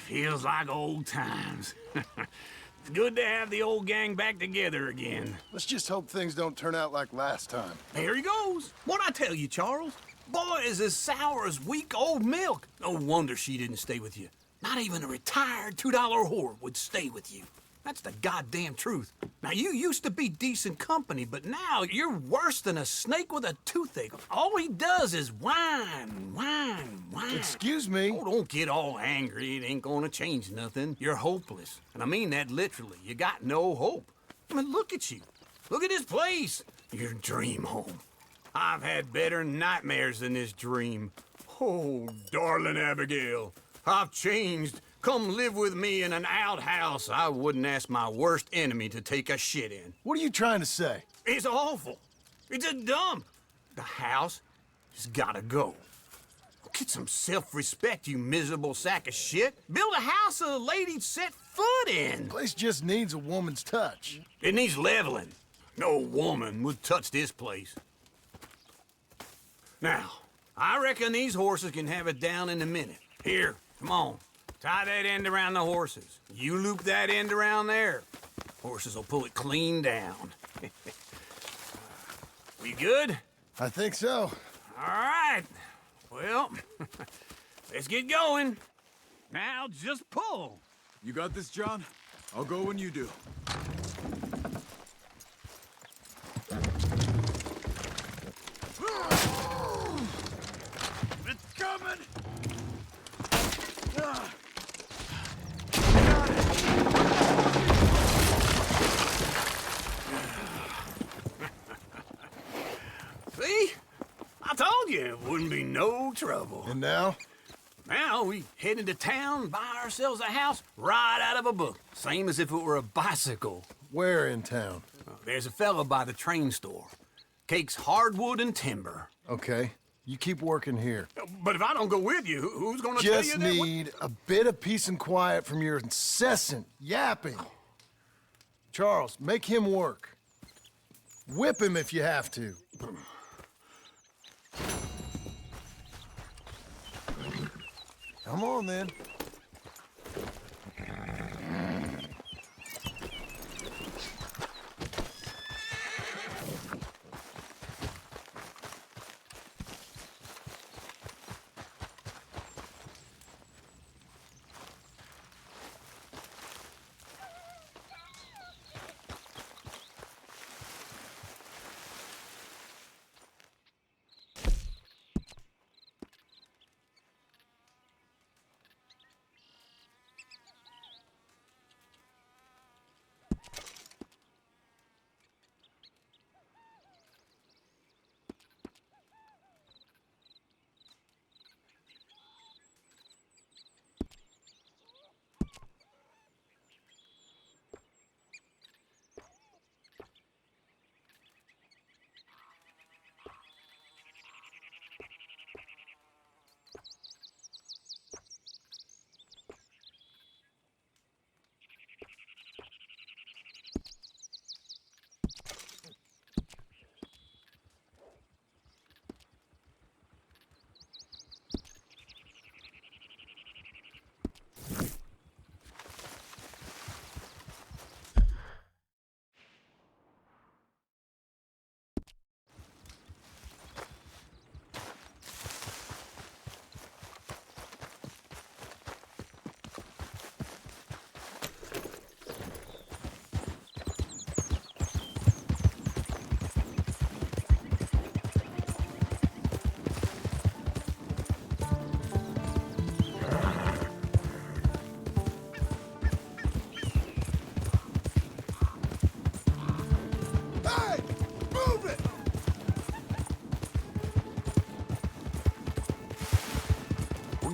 Feels like old times. It's good to have the old gang back together again. Let's just hope things don't turn out like last time. There he goes. What'd I tell you, Charles? Boy is as sour as weak old milk. No wonder she didn't stay with you. Not even a retired $2 whore would stay with you. That's the goddamn truth. Now, you used to be decent company, but now you're worse than a snake with a toothache. All he does is whine, whine, whine. Excuse me? Oh, don't get all angry. It ain't gonna change nothing. You're hopeless. And I mean that literally. You got no hope. I mean, look at you. Look at this place. Your dream home. I've had better nightmares than this dream. Oh, darling Abigail, I've changed. Come live with me in an outhouse I wouldn't ask my worst enemy to take a shit in. What are you trying to say? It's awful. It's a dump. The house has gotta go. Get some self-respect, you miserable sack of shit. Build a house a lady'd set foot in. The place just needs a woman's touch. It needs leveling. No woman would touch this place. Now, I reckon these horses can have it down in a minute. Here, come on. Tie that end around the horses. You loop that end around there. Horses will pull it clean down. We good? I think so. All right. Well, let's get going. Now just pull. You got this, John? I'll go when you do. It's coming! See? I told you it wouldn't be no trouble. And now? Now we head into town, buy ourselves a house right out of a book. Same as if it were a bicycle. Where in town? There's a fella by the train store. Cakes hardwood and timber. Okay. You keep working here. But if I don't go with you, who's gonna tell you Just that? need a bit of peace and quiet from your incessant yapping. Charles, make him work. Whip him if you have to. Come on, then.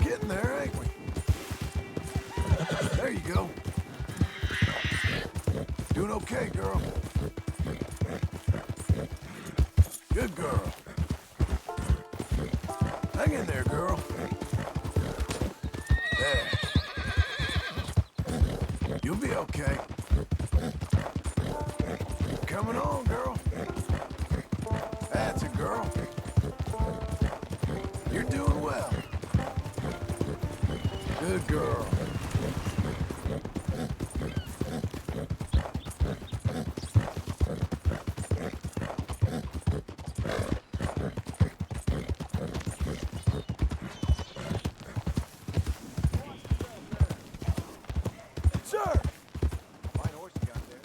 getting there, ain't we? There you go. Doing okay, girl. Good girl. Hang in there, girl. There. You'll be okay. Coming on, girl. That's a girl. You're doing well. Good girl. Sir! Fine horse you got there.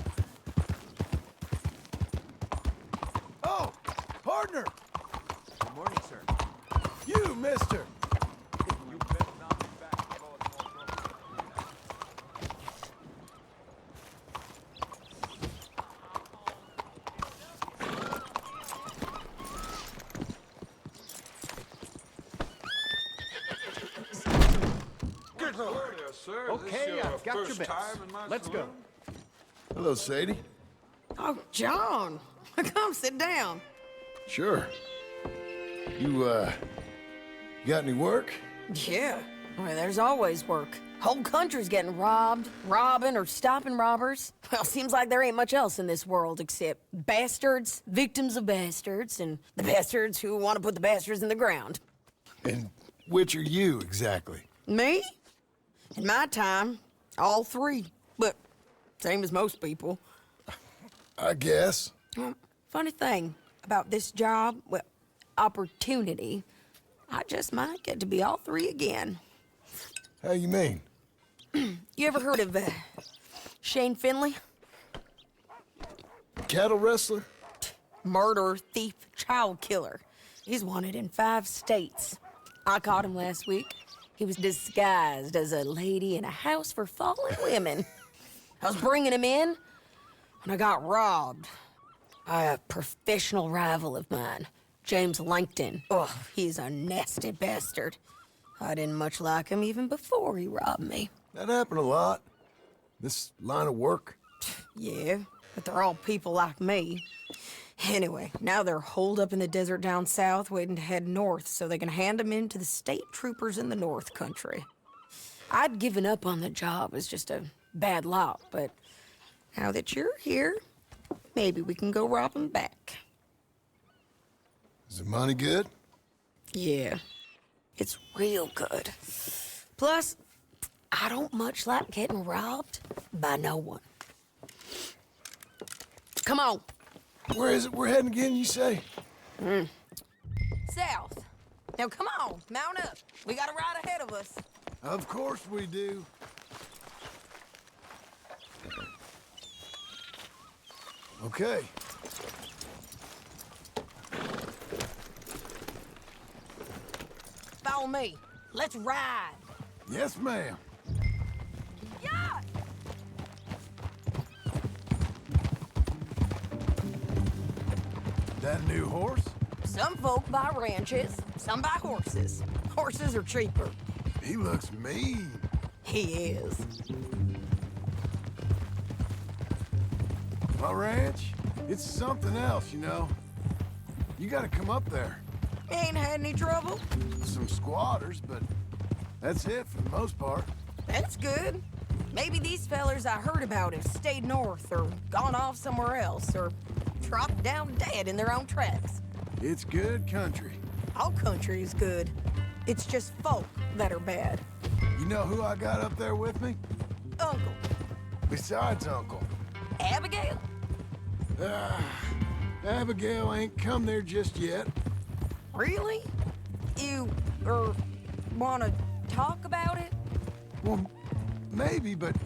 Oh, partner! Good morning, sir. You, mister! You better not be back to cause more trouble. Good Lord. There, sir. Okay, I've got your bets. Let's go. Hello, Sadie. Oh, John, come sit down. Sure. You got any work? Yeah, well, there's always work. Whole country's getting robbed, robbing, or stopping robbers. Well, seems like there ain't much else in this world except bastards, victims of bastards, and the bastards who want to put the bastards in the ground. And which are you, exactly? Me? In my time, all three. But same as most people. I guess. Well, funny thing about this job, well, opportunity, I just might get to be all three again. How you mean? You ever heard of Shane Finley? Cattle wrestler? Murderer, thief, child killer. He's wanted in 5 states. I caught him last week. He was disguised as a lady in a house for fallen women. I was bringing him in, and I got robbed by a professional rival of mine, James Langton. Oh, he's a nasty bastard. I didn't much like him even before he robbed me. That happened a lot. This line of work. Yeah, but they're all people like me. Anyway, now they're holed up in the desert down south, waiting to head north so they can hand them in to the state troopers in the north country. I'd given up on the job as just a bad lot, but now that you're here, maybe we can go rob them back. Is the money good? Yeah, it's real good. Plus, I don't much like getting robbed by no one. Come on. Where is it we're heading again, you say? South. Now come on, mount up. We got a ride ahead of us. Of course we do. Okay. Follow me. Let's ride. Yes, ma'am. Yeah! That new horse? Some folk buy ranches, some buy horses. Horses are cheaper. He looks mean. He is. My ranch, it's something else, you know. You gotta come up there. Ain't had any trouble. Some squatters, but that's it for the most part. That's good. Maybe these fellers I heard about have stayed north or gone off somewhere else or dropped down dead in their own tracks. It's good country. All country is good. It's just folk that are bad. You know who I got up there with me? Uncle. Besides Uncle. Abigail? Abigail ain't come there just yet. Really? You, wanna talk about it? Well, maybe, but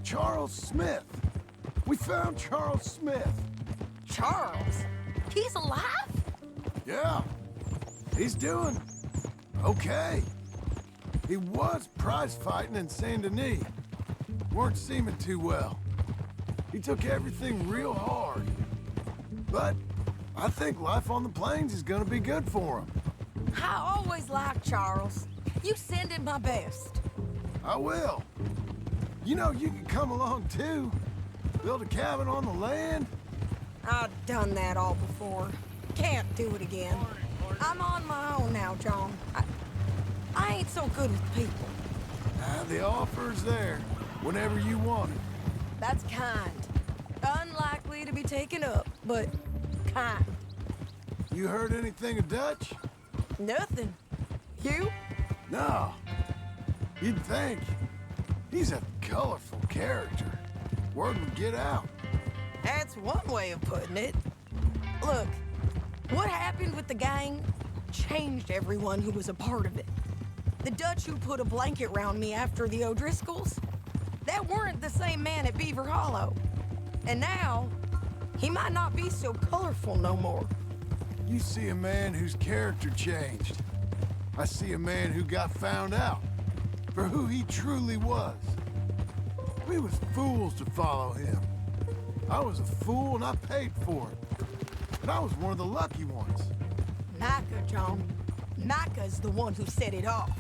Charles Smith. We found Charles Smith. Charles? He's alive? Yeah, he's doing okay. He was prize fighting in Saint Denis. Weren't seeming too well. He took everything real hard. But I think life on the plains is gonna be good for him. I always liked Charles. You send him my best. I will. You know, you can come along too. Build a cabin on the land. I've done that all before. Can't do it again. I'm on my own now, John. I ain't so good with people. The offer's there whenever you want it. That's kind. Unlikely to be taken up, but kind. You heard anything of Dutch? Nothing. You? No. You'd think. He's a colorful character. Word would get out. That's one way of putting it. Look, what happened with the gang changed everyone who was a part of it. The Dutch who put a blanket round me after the O'Driscolls, that weren't the same man at Beaver Hollow. And now, he might not be so colorful no more. You see a man whose character changed. I see a man who got found out for who he truly was. We was fools to follow him. I was a fool and I paid for it. But I was one of the lucky ones. Micah, John. Micah's the one who set it off.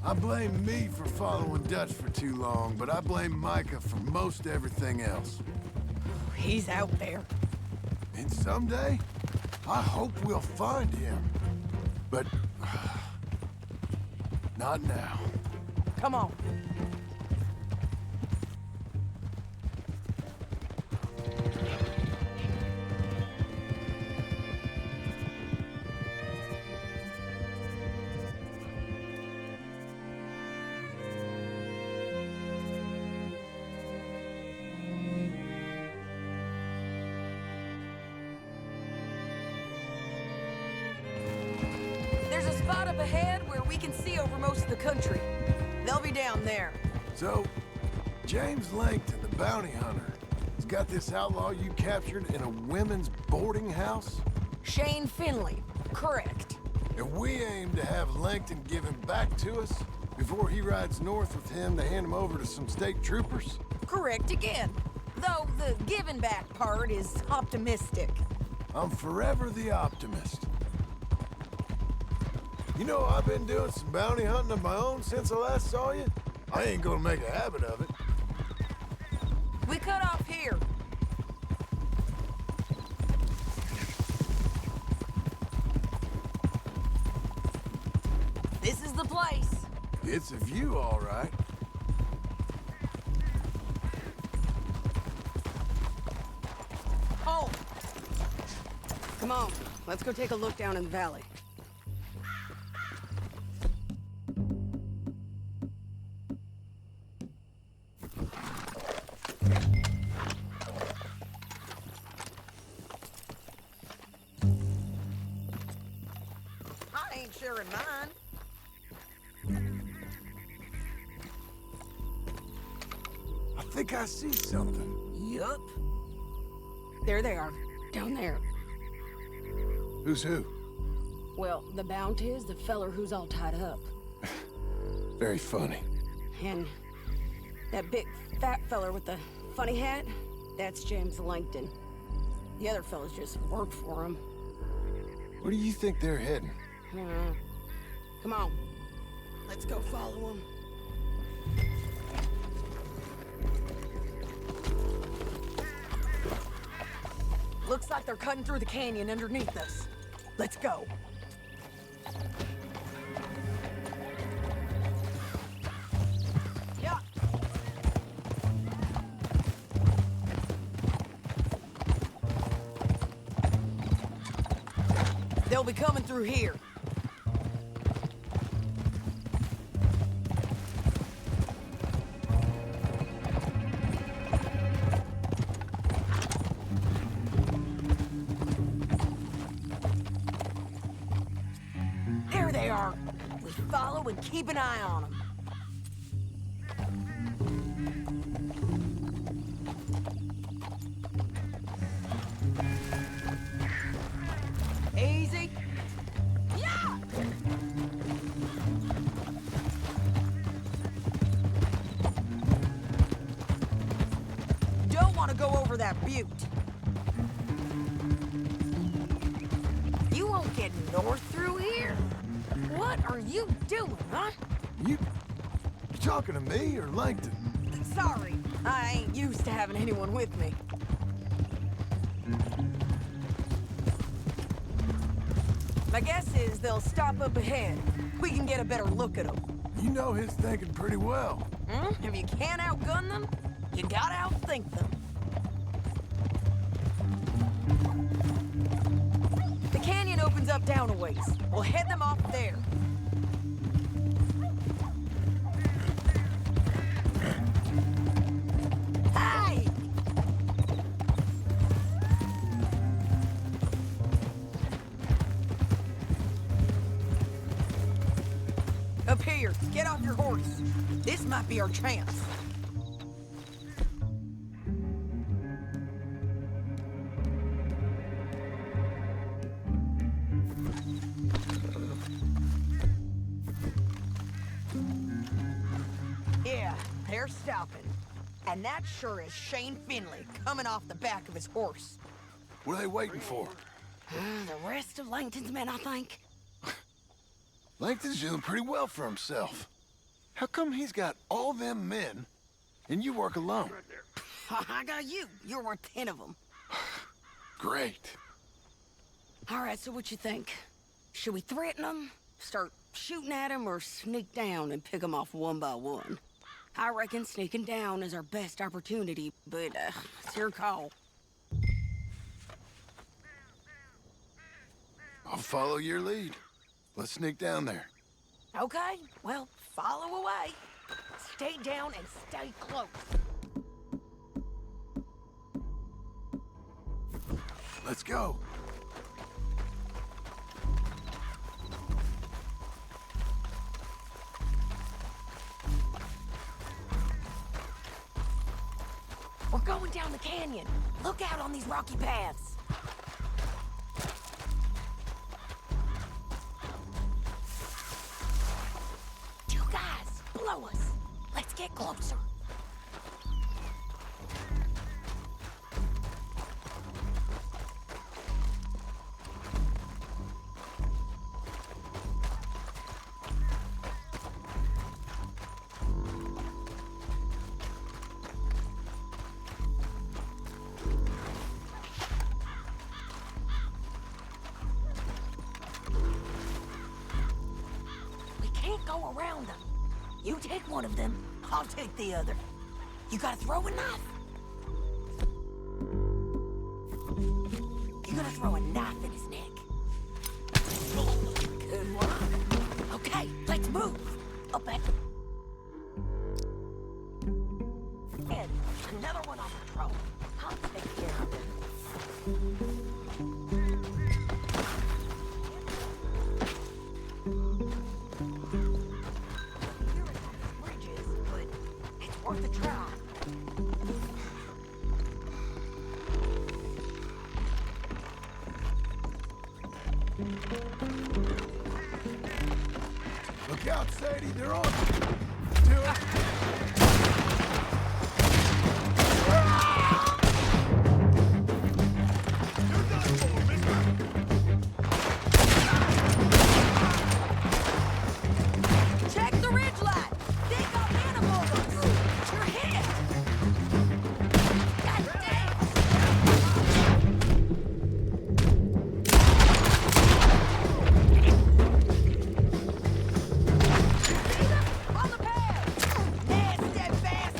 I blame me for following Dutch for too long, but I blame Micah for most everything else. He's out there. And someday, I hope we'll find him. But not now. Come on. There's a spot up ahead where we can see over most of the country. They'll be down there. So, James Langton, the bounty hunter, has got this outlaw you captured in a women's boarding house? Shane Finley. Correct. And we aim to have Langton give him back to us before he rides north with him to hand him over to some state troopers? Correct again. Though the giving back part is optimistic. I'm forever the optimist. You know, I've been doing some bounty hunting of my own since I last saw you. I ain't gonna make a habit of it. We cut off here. This is the place. It's a view, all right. Oh! Come on, let's go take a look down in the valley. I ain't sharing mine. I think I see something. Yup. There they are, down there. Who's who? Well, the Bounty is the feller who's all tied up. Very funny. And that big fat feller with the funny hat, that's James Langton. The other fellas just work for him. Where do you think they're heading? Come on, let's go follow him. Looks like they're cutting through the canyon underneath us. Let's go. Yeah. They'll be coming through here. There they are. We follow and keep an eye on them. Easy. Yeah! Don't want to go over that butte. You won't get north through here. What? What are you doing, huh? You talking to me or Langton? Sorry, I ain't used to having anyone with me. My guess is they'll stop up ahead. We can get a better look at them. You know his thinking pretty well. Hmm? If you can't outgun them, you gotta outthink them. The canyon opens up down a ways. We'll head them off there. Hey! Up here, get off your horse. This might be our chance. Yeah, they're stopping. And that sure is Shane Finley coming off the back of his horse. What are they waiting for? The rest of Langton's men, I think. Langton's doing pretty well for himself. How come he's got all them men, and you work alone? I got you. You're worth 10 of them. Great. All right, so what you think? Should we threaten them, start shooting at them, or sneak down and pick them off one by one? I reckon sneaking down is our best opportunity, but it's your call. I'll follow your lead. Let's sneak down there. Okay, well, follow away. Stay down and stay close. Let's go. We're going down the canyon. Look out on these rocky paths. Two guys, below us. Let's get closer. Can't go around them. You take one of them, I'll take the other. You gotta throw a knife. You're gonna throw a knife in his neck. Good one. Okay, let's move. Up at head. Another one on patrol. I'll take care of him. Worth a try. Look out, Sadie. They're on. Do it. Check the ridgeline. They got animals. You're hit. God damn. See them? On the path. Nasty bastard.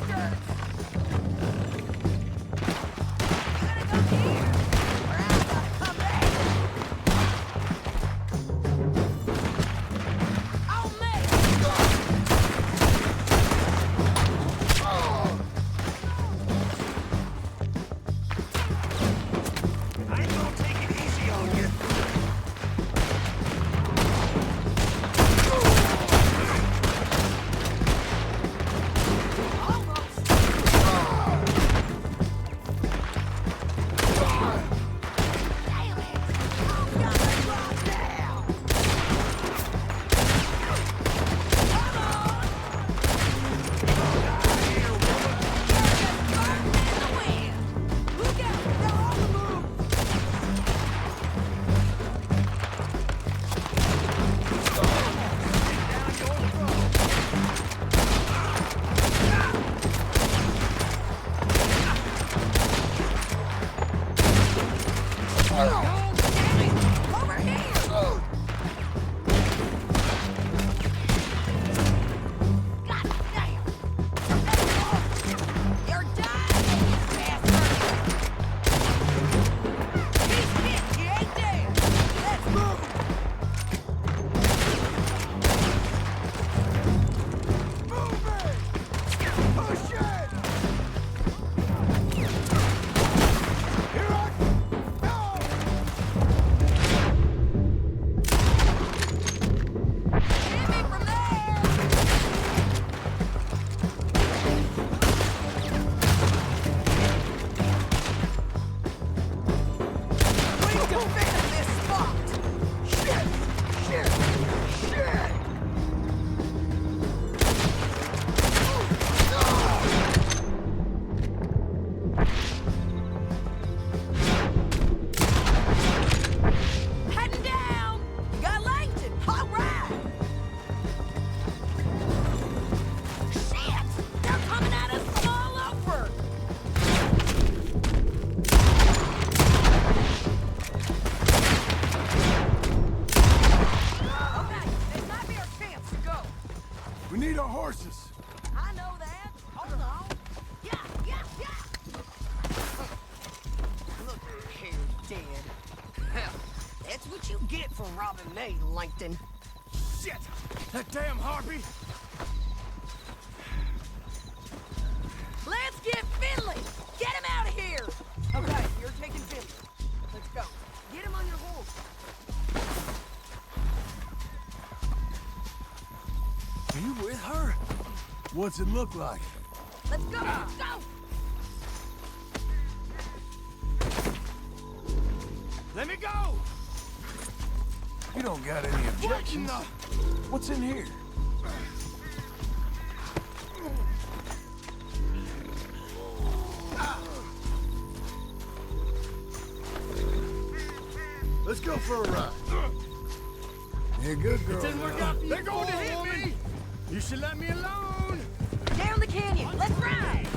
horses. I know that. Hold on. Yeah, yeah, yeah. Look here, dead. Hell, that's what you get for robbing me, Langton. Shit! That damn harpy! Let's get Finley! Get him out of here! Okay, you're taking Finley. Let's go. Get him on your horse. Are you with her? What's it look like? Let's go! Let's go! Let me go! You don't got any objections? What's in here? Let's go for a ride. Yeah, good girl. Didn't work out for you. They're going to hit me. You should let me alone. Down the canyon! Let's ride!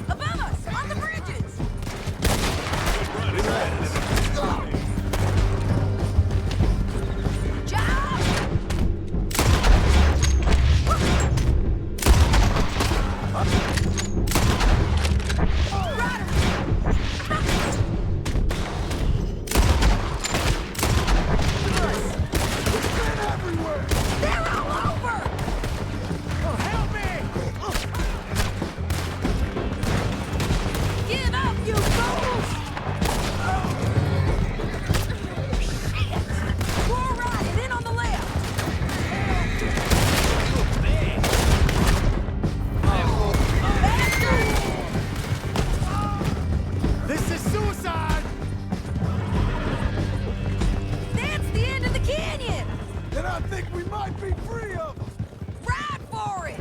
Above us! On the bridges! Job! Everywhere! They're all over! Oh, help me! Give up, you fools! Shit! We're riding in on the left! This is suicide. That's the end of the canyon! And I think we might be free of them! Ride for it!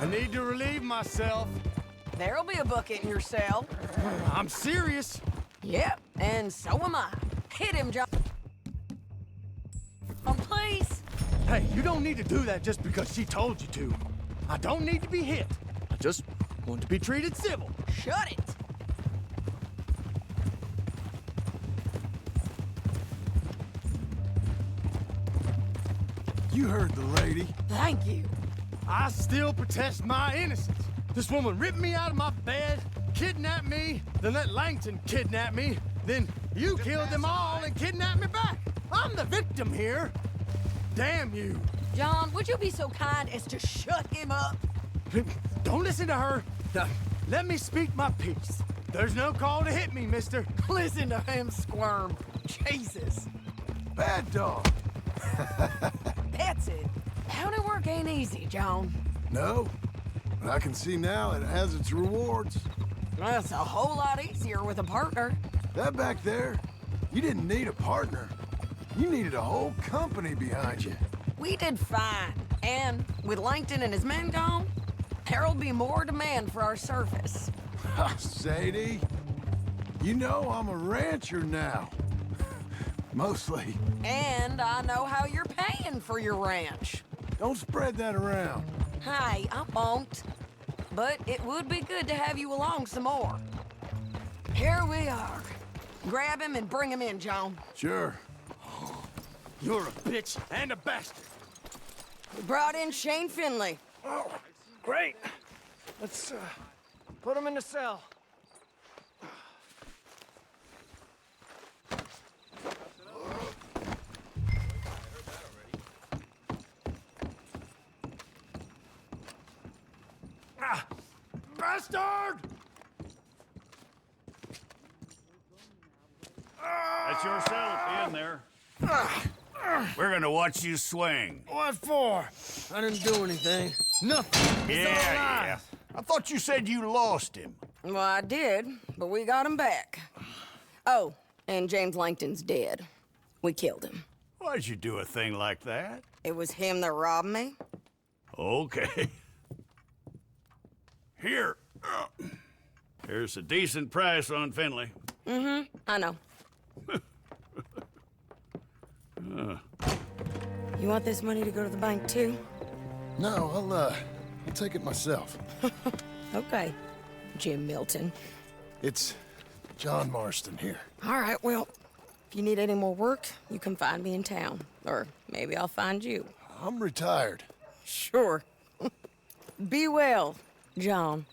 I need to relieve myself. There'll be a bucket in your cell. I'm serious. Yep, and so am I. Hit him, John. Oh, please. Hey, you don't need to do that just because she told you to. I don't need to be hit. I just want to be treated civil. Shut it. You heard the lady. Thank you. I still protest my innocence. This woman ripped me out of my bed, kidnapped me, then let Langton kidnap me, then you killed them all and kidnapped me back. I'm the victim here. Damn you. John, would you be so kind as to shut him up? Don't listen to her. Now, let me speak my piece. There's no call to hit me, mister. Listen to him squirm. Jesus. Bad dog. That's it. County work ain't easy, John. No, but I can see now it has its rewards. That's a whole lot easier with a partner. That back there, you didn't need a partner. You needed a whole company behind you. We did fine. And with Langton and his men gone, there'll be more demand for our service. Sadie, you know I'm a rancher now. Mostly. And I know how you're paying for your ranch. Don't spread that around. Hey, I won't. But it would be good to have you along some more. Here we are. Grab him and bring him in, John. Sure. You're a bitch and a bastard. We brought in Shane Finley. Oh, great. Let's put him in the cell. Bastard! That's your cell at the end there. We're gonna watch you swing. What for? I didn't do anything. Nothing. It's all lies. I thought you said you lost him. Well, I did, but we got him back. Oh, and James Langton's dead. We killed him. Why'd you do a thing like that? It was him that robbed me. Okay. Here. Here's a decent price on Finley. I know. You want this money to go to the bank, too? No, I'll take it myself. Okay, Jim Milton. It's John Marston here. All right, well, if you need any more work, you can find me in town. Or maybe I'll find you. I'm retired. Sure. Be well, John.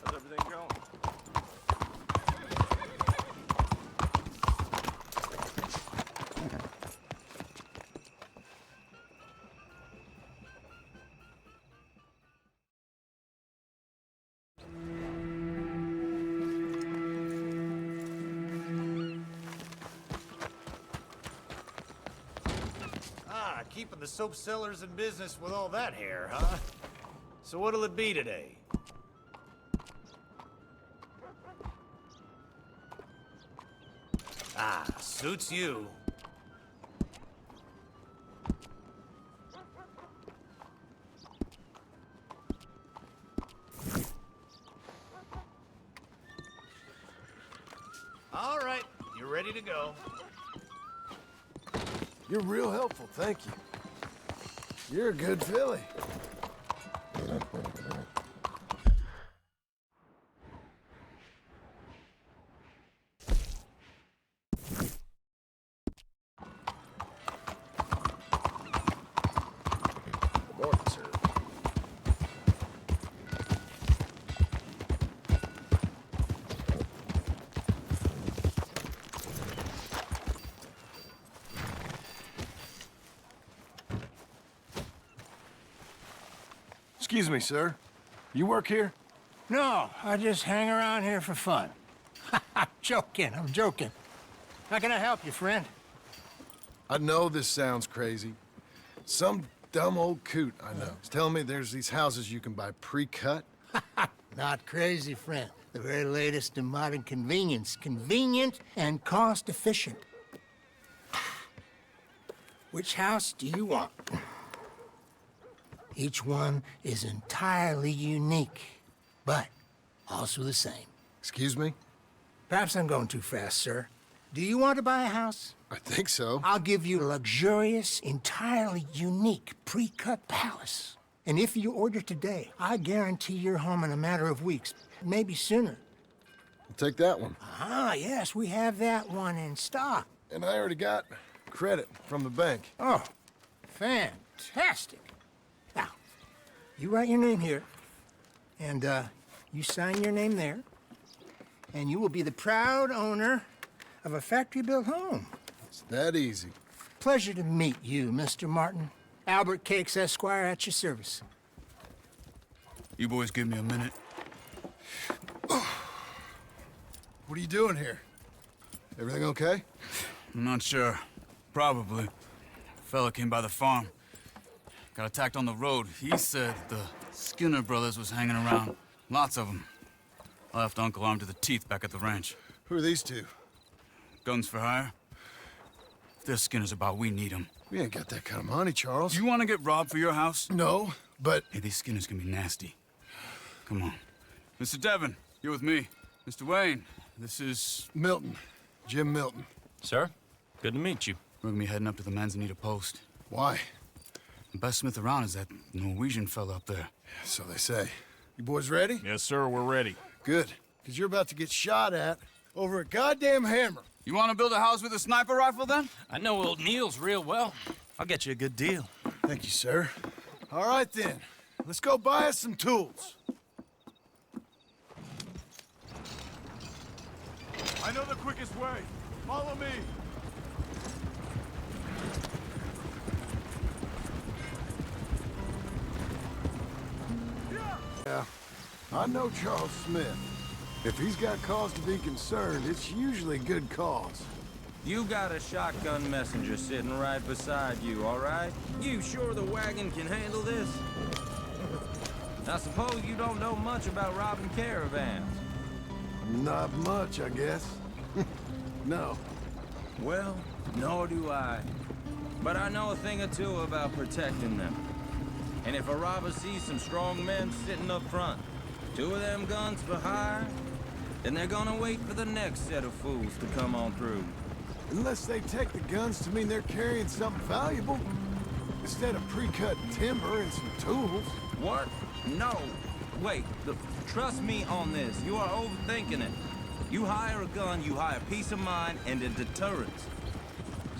How's everything going? Ah, keeping the soap sellers in business with all that hair, huh? So what'll it be today? Ah, suits you. All right, you're ready to go. You're real helpful, thank you. You're a good filly. Good morning, sir. Excuse me, sir. You work here? No, I just hang around here for fun. I'm joking. How can I help you, friend? I know this sounds crazy. Some dumb old coot I know is telling me there's these houses you can buy pre-cut. Not crazy, friend. The very latest in modern convenience. Convenient and cost-efficient. Which house do you want? Each one is entirely unique, but also the same. Excuse me? Perhaps I'm going too fast, sir. Do you want to buy a house? I think so. I'll give you a luxurious, entirely unique pre-cut palace. And if you order today, I guarantee you're home in a matter of weeks, maybe sooner. I'll take that one. Ah, yes, we have that one in stock. And I already got credit from the bank. Oh, fantastic. Now, you write your name here, and you sign your name there, and you will be the proud owner of a factory-built home. It's that easy. Pleasure to meet you, Mr. Martin. Albert Cakes, Esquire, at your service. You boys give me a minute. What are you doing here? Everything okay? I'm not sure. Probably. Fella came by the farm. Got attacked on the road. He said the Skinner brothers was hanging around. Lots of them. I left Uncle armed to the teeth back at the ranch. Who are these two? Guns for hire? If they're Skinner's about, we need them. We ain't got that kind of money, Charles. You want to get robbed for your house? No, but... Hey, these Skinners can be nasty. Come on. Mr. Devon, you're with me. Mr. Wayne, this is... Milton. Jim Milton. Sir, good to meet you. We're gonna be heading up to the Manzanita post. Why? The best smith around is that Norwegian fella up there. So they say. You boys ready? Yes, sir, we're ready. Good. Because you're about to get shot at over a goddamn hammer. You want to build a house with a sniper rifle, then? I know old Neil's real well. I'll get you a good deal. Thank you, sir. All right, then. Let's go buy us some tools. I know the quickest way. Follow me. Yeah, I know Charles Smith. If he's got cause to be concerned, it's usually good cause. You got a shotgun messenger sitting right beside you, all right? You sure the wagon can handle this? I suppose you don't know much about robbing caravans. Not much, I guess. No. Well, nor do I. But I know a thing or two about protecting them. And if a robber sees some strong men sitting up front, 2 of them guns for hire, then they're gonna wait for the next set of fools to come on through. Unless they take the guns to mean they're carrying something valuable. Instead of pre-cut timber and some tools. What? No. Wait, trust me on this. You are overthinking it. You hire a gun, you hire peace of mind and a deterrence.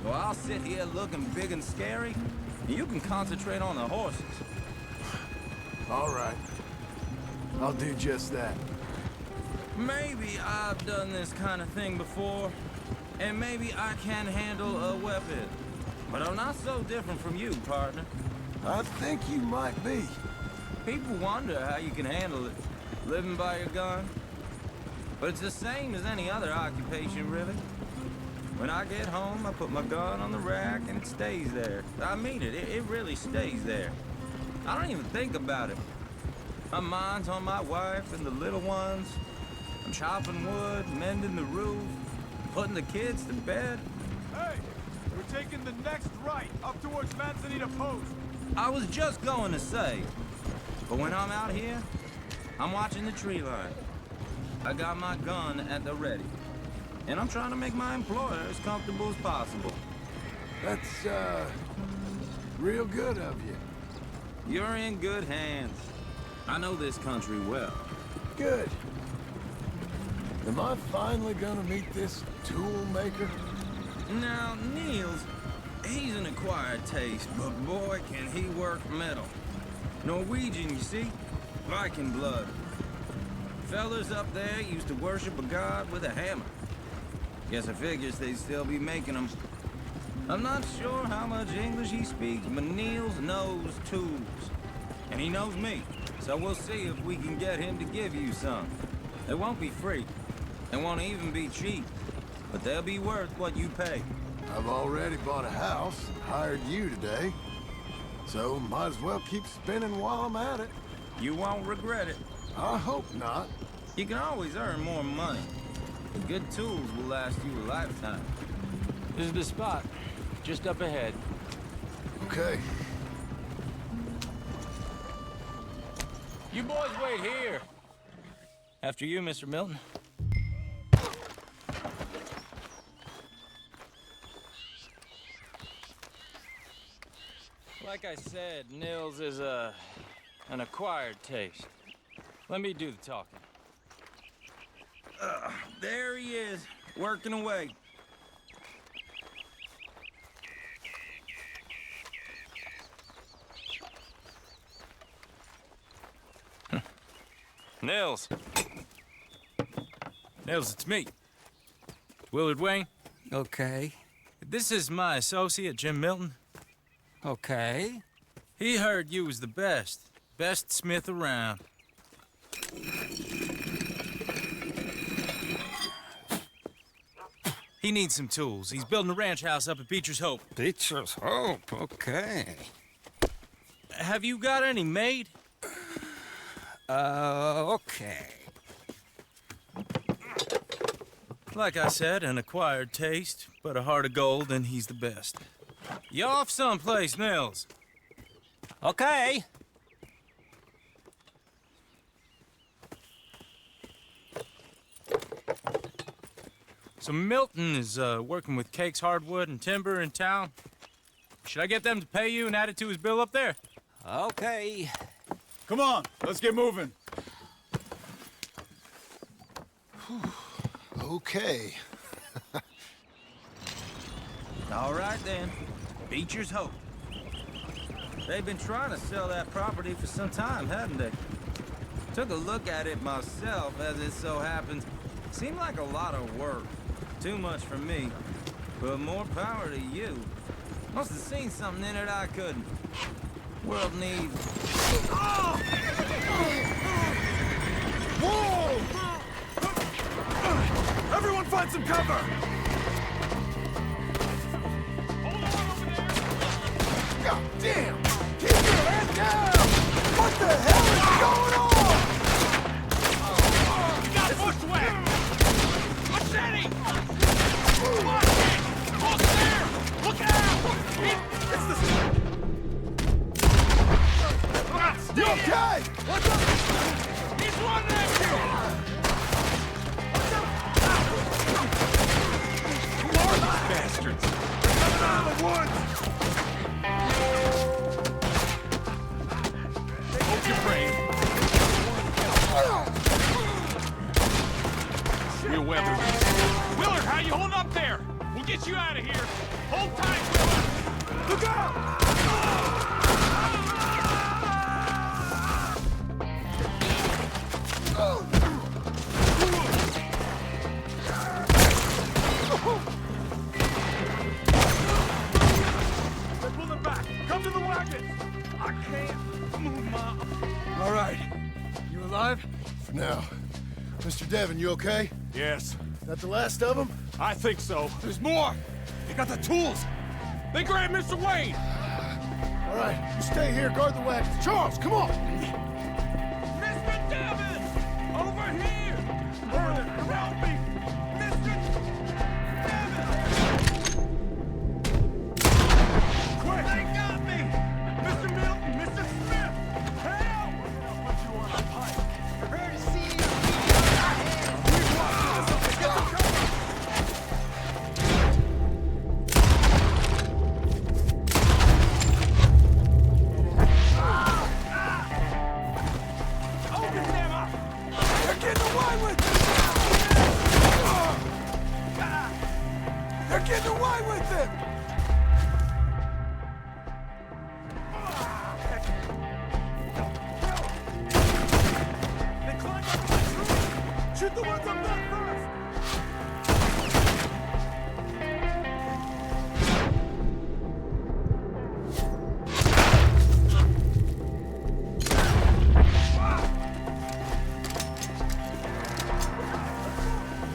So I'll sit here looking big and scary, and you can concentrate on the horses. All right. I'll do just that. Maybe I've done this kind of thing before, and maybe I can handle a weapon. But I'm not so different from you, partner. I think you might be. People wonder how you can handle it, living by your gun. But it's the same as any other occupation, really. When I get home, I put my gun on the rack and it stays there. I mean it, it really stays there. I don't even think about it. My mind's on my wife and the little ones. I'm chopping wood, mending the roof, putting the kids to bed. Hey, we're taking the next right, up towards Manzanita Post. I was just going to say, but when I'm out here, I'm watching the tree line. I got my gun at the ready. And I'm trying to make my employer as comfortable as possible. That's, real good of you. You're in good hands. I know this country well. Good. Am I finally gonna meet this tool maker? Now, Niels, he's an acquired taste, but boy, can he work metal. Norwegian, you see? Viking blood. Fellas up there used to worship a god with a hammer. Guess I figures they'd still be making them. I'm not sure how much English he speaks, but Niels knows tools. And he knows me, so we'll see if we can get him to give you some. They won't be free. They won't even be cheap. But they'll be worth what you pay. I've already bought a house and hired you today. So might as well keep spinning while I'm at it. You won't regret it. I hope not. You can always earn more money. The good tools will last you a lifetime. This is the spot. Just up ahead. Okay. You boys wait here. After you, Mr. Milton. Like I said, Nils is an acquired taste. Let me do the talking. There he is, working away. Nils. Nils, it's me. Willard Wayne. Okay. This is my associate, Jim Milton. Okay. He heard you was the best smith around. He needs some tools. He's building a ranch house up at Beecher's Hope. Beecher's Hope, okay. Have you got any made? Okay. Like I said, an acquired taste, but a heart of gold, and he's the best. You off someplace, Nils? Okay. So Milton is working with Cakes Hardwood and Timber in town. Should I get them to pay you and add it to his bill up there? Okay. Come on, let's get moving. Okay. All right, then. Beecher's Hope. They've been trying to sell that property for some time, haven't they? Took a look at it myself, as it so happens. Seemed like a lot of work. Too much for me. But more power to you. Must have seen something in it I couldn't. World needs... Whoa! Everyone find some cover! get you out of here! Hold tight, Willa! Look out! They're pulling back! Come to the wagon! I can't move my... All right. You alive? For now. Mr. Devon, you okay? Yes, That the last of them? I think so. There's more! They got the tools! They grabbed Mr. Wayne! All right, you stay here, guard the wagons. Charles, come on! Mr. Devon! Over here! Over there! Help me! Mr. Devon! Quick! They got me! Mr. Milton! Mr. Smith! Help! I'll put you on a pike. Prepare to see you. Get some cover! Open them up! They're getting away with it! They're getting away with it! They climbed up the tree! Shoot the ones up there first!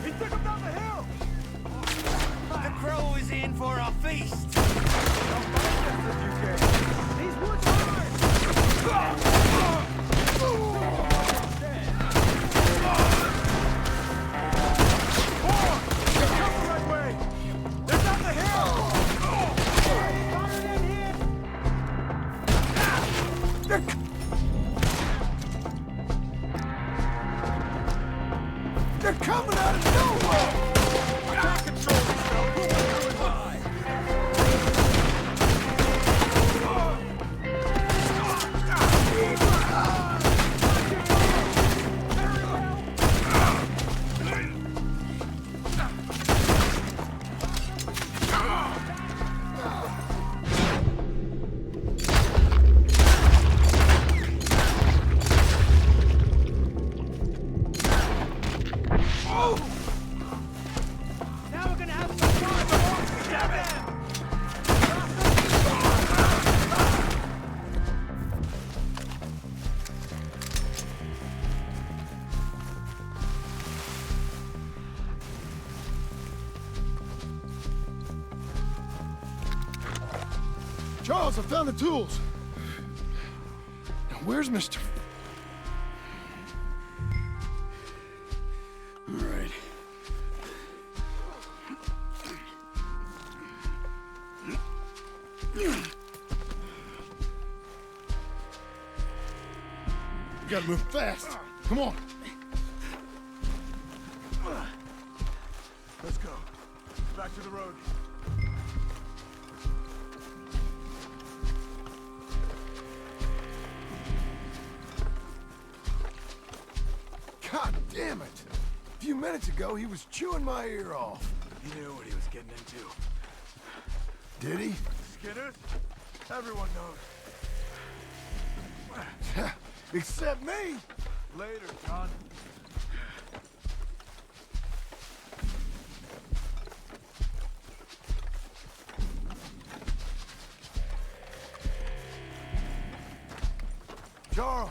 He took him down the hill! The crow is in for a feast. These woods are They're coming right way! They're down the hill! They're coming out of nowhere! Attack control yourself! Who wants to advise? Now we're gonna have some fun. Devon! Charles, I found the tools. Now, where's Mr. All right. You gotta move fast. Come on. Let's go. Back to the road. God damn it! A few minutes ago, he was chewing my ear off. He knew what he was getting into. Did he? Skinners? Everyone knows. Except me! Later, John. Charles,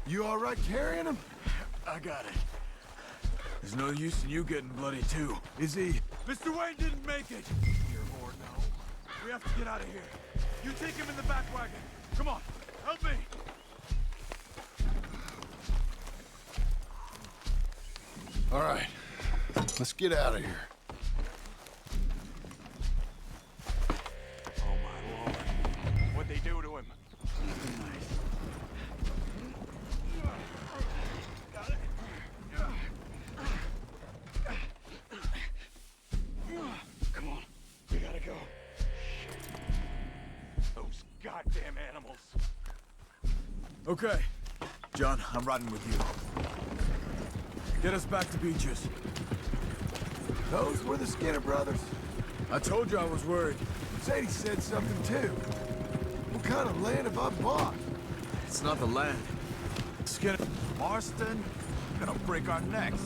you all right carrying him? I got it. There's no use in you getting bloody too. Is he? Mr. Wayne didn't make it. Here or no. We have to get out of here. You take him in the back wagon. Come on, help me. All right, let's get out of here. Oh my lord. What'd they do to him? Got it. Come on, we gotta go. Those goddamn animals. Okay, John, I'm riding with you. Get us back to Beaches. Those were the Skinner brothers. I told you I was worried. Sadie said something too. What kind of land have I bought? It's not the land. Skinner... Marston, gonna break our necks.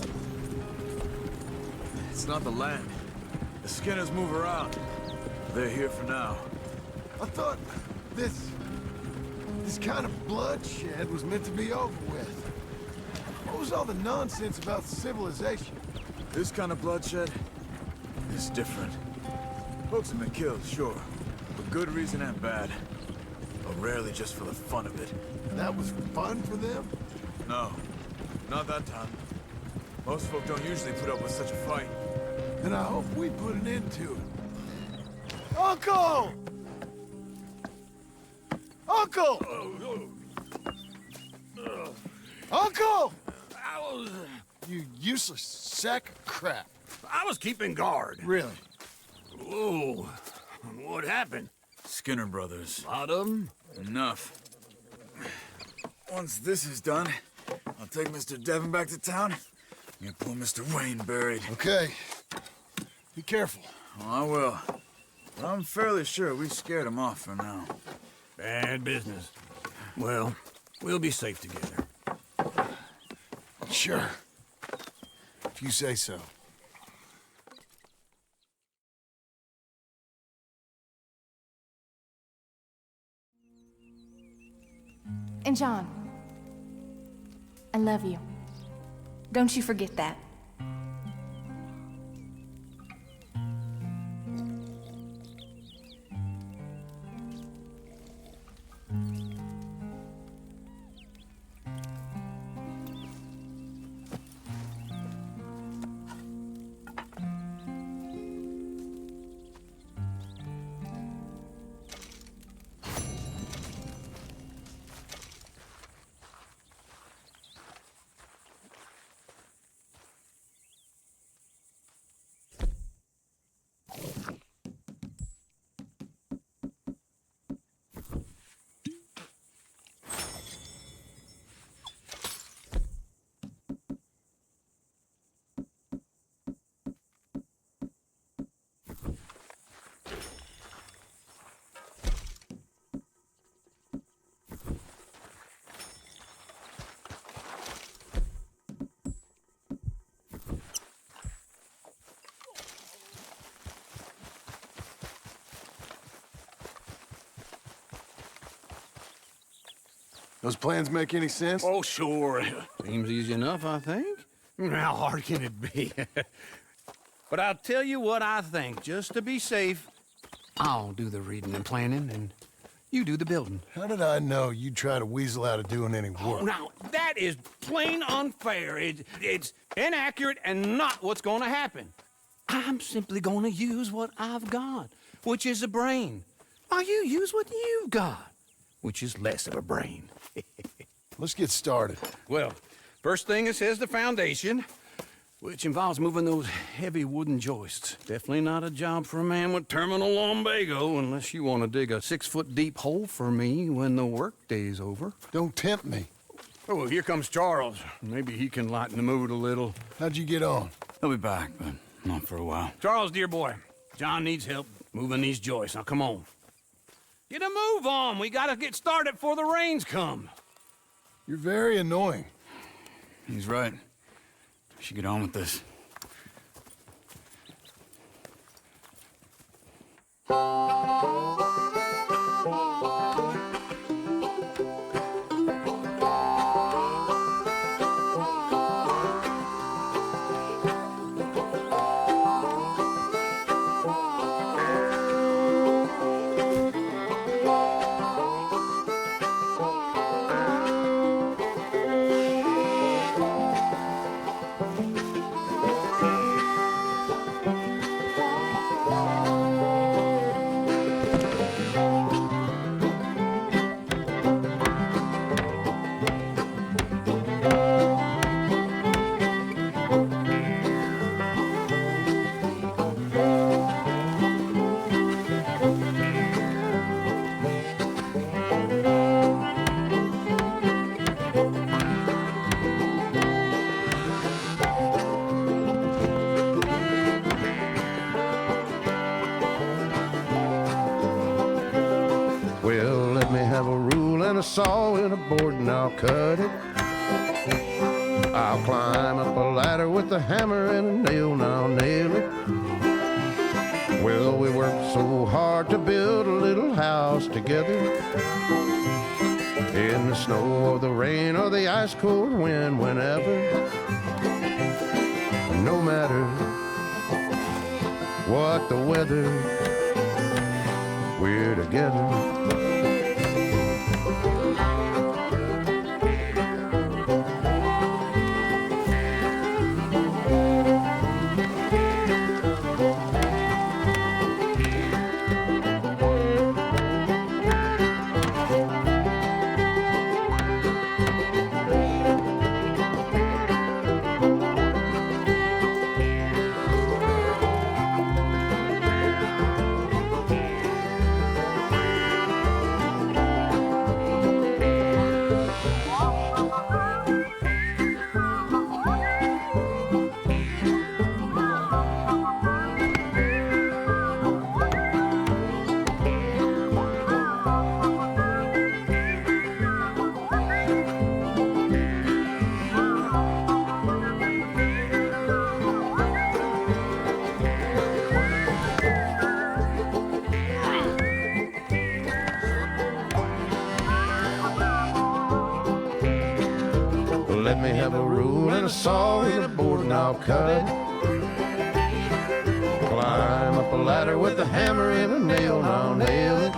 It's not the land. The Skinners move around. They're here for now. I thought this kind of bloodshed was meant to be over with. What was all the nonsense about civilization? This kind of bloodshed is different. Folks have been killed, sure. For good reason and bad. But rarely just for the fun of it. That was fun for them? No, not that time. Most folk don't usually put up with such a fight. Then I hope we put an end to it. Uncle! Uncle! Uncle! You useless sack of crap. I was keeping guard. Really? Whoa. What happened? Skinner brothers. A lot of them? Enough. Once this is done, I'll take Mr. Devon back to town and get poor Mr. Wayne buried. Okay. Be careful. Oh, I will. But I'm fairly sure we scared him off for now. Bad business. Well, we'll be safe together. Sure. If you say so. And John, I love you. Don't you forget that. Those plans make any sense? Oh, sure. Seems easy enough, I think. How hard can it be? But I'll tell you what I think. Just to be safe, I'll do the reading and planning, and you do the building. How did I know you'd try to weasel out of doing any work? Oh, now, that is plain unfair. It's inaccurate and not what's going to happen. I'm simply going to use what I've got, which is a brain. While you use what you've got, which is less of a brain. Let's get started. Well, first thing it says the foundation, which involves moving those heavy wooden joists. Definitely not a job for a man with terminal lumbago, unless you want to dig a 6-foot deep hole for me when the workday's over. Don't tempt me. Oh, here comes Charles. Maybe he can lighten the mood a little. How'd you get on? He'll be back, but not for a while. Charles, dear boy, John needs help moving these joists. Now, come on. Get a move on. We gotta get started before the rains come. You're very annoying. He's right. We should get on with this. a saw and a board and I'll cut it. I'll climb up a ladder with a hammer and a nail and I'll nail it. Well, we worked so hard to build a little house together. In the snow or the rain or the ice cold wind, whenever. No matter what the weather, we're together. Let me have a rule and a saw and a board and I'll cut. Climb up a ladder with a hammer and a nail and I'll nail it.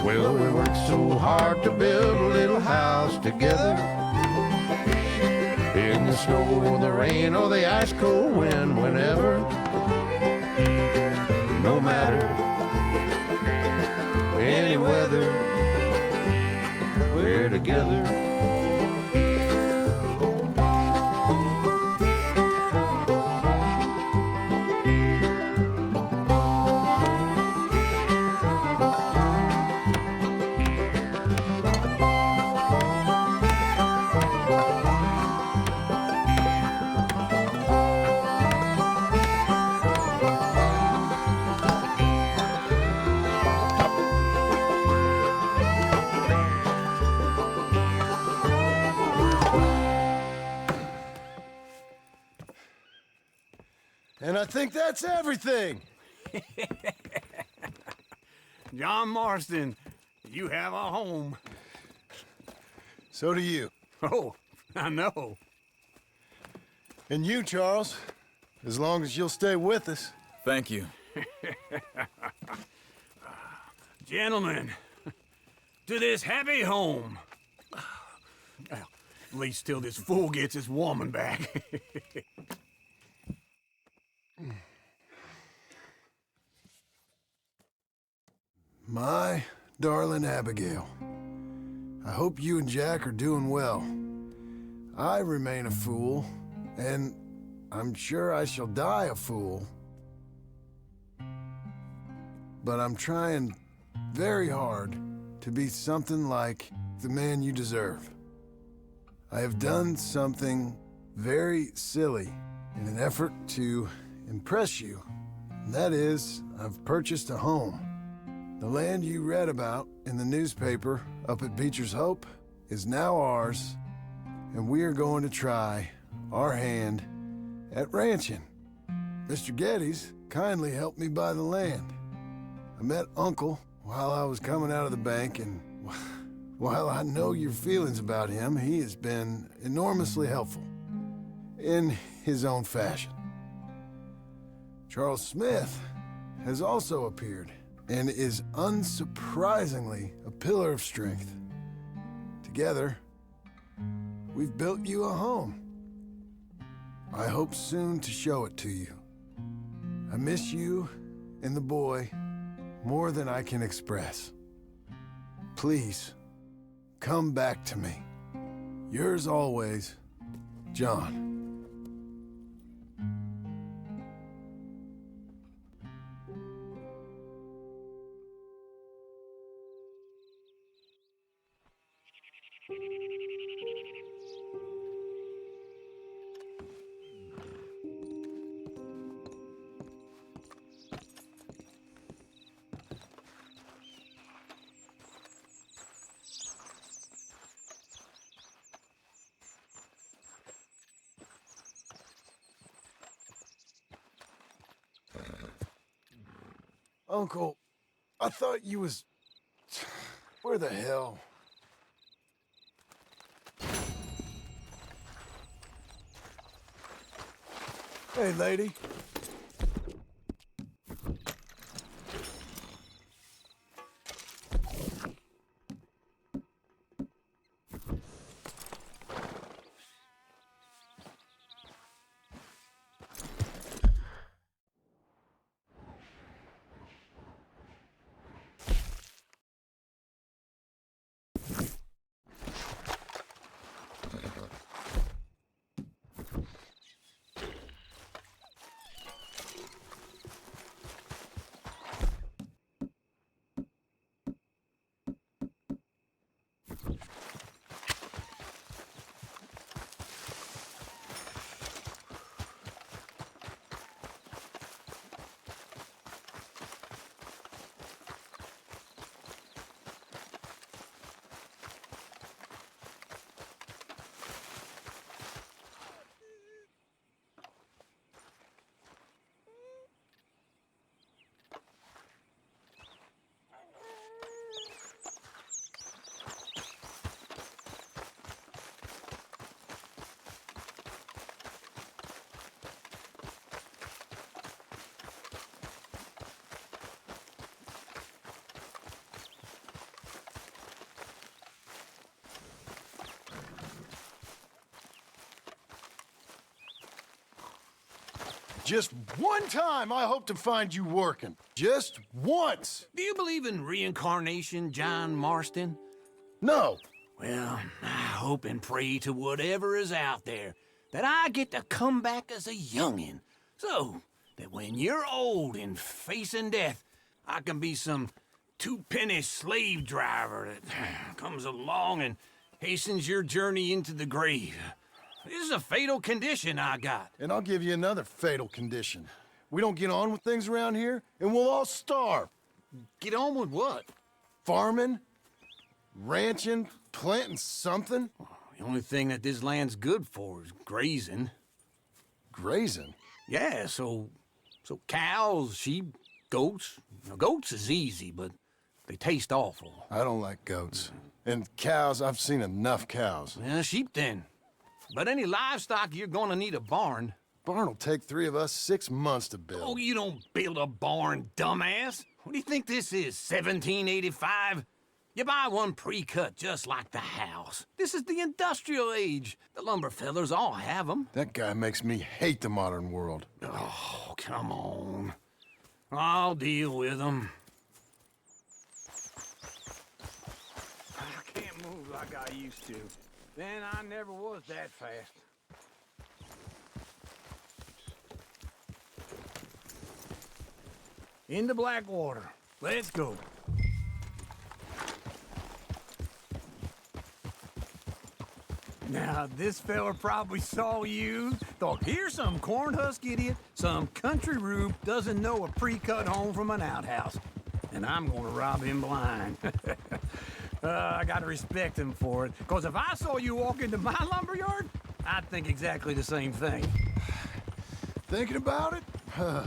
Well, we worked so hard to build a little house together. In the snow or the rain or the ice cold wind, whenever. No matter any weather, we're together. And I think that's everything. John Marston, you have a home. So do you. Oh, I know. And you, Charles, as long as you'll stay with us. Thank you. Gentlemen, to this happy home. Well, at least till this fool gets his woman back. My darling Abigail, I hope you and Jack are doing well. I remain a fool, and I'm sure I shall die a fool. But I'm trying very hard to be something like the man you deserve. I have done something very silly in an effort to impress you. And that is, I've purchased a home. The land you read about in the newspaper up at Beecher's Hope is now ours, and we are going to try our hand at ranching. Mr. Geddes kindly helped me buy the land. I met Uncle while I was coming out of the bank, and while I know your feelings about him, he has been enormously helpful in his own fashion. Charles Smith has also appeared and is unsurprisingly a pillar of strength. Together, we've built you a home. I hope soon to show it to you. I miss you and the boy more than I can express. Please, come back to me. Yours always, John. Uncle, I thought you was... Where the hell? Hey, lady. Just one time I hope to find you working. Just once. Do you believe in reincarnation, John Marston? No. Well, I hope and pray to whatever is out there that I get to come back as a youngin', so that when you're old and facing death, I can be some two-penny slave driver that comes along and hastens your journey into the grave. This is a fatal condition I got. And I'll give you another fatal condition. We don't get on with things around here, and we'll all starve. Get on with what? Farming, ranching, planting something. The only thing that this land's good for is grazing. Grazing? Yeah, so cows, sheep, goats. Now, goats is easy, but they taste awful. I don't like goats. And cows, I've seen enough cows. Yeah, sheep then. But any livestock, you're gonna need a barn. Barn will take 3 of us 6 months to build. Oh, you don't build a barn, dumbass. What do you think this is, 1785? You buy one pre-cut just like the house. This is the industrial age. The lumber fellers all have them. That guy makes me hate the modern world. Oh, come on. I'll deal with them. I can't move like I used to. Then I never was that fast. Into Blackwater. Let's go. Now, this fella probably saw you, thought, here's some corn husk idiot, some country rube doesn't know a pre-cut home from an outhouse. And I'm gonna rob him blind. I gotta respect him for it, because if I saw you walk into my lumberyard, I'd think exactly the same thing. Thinking about it? I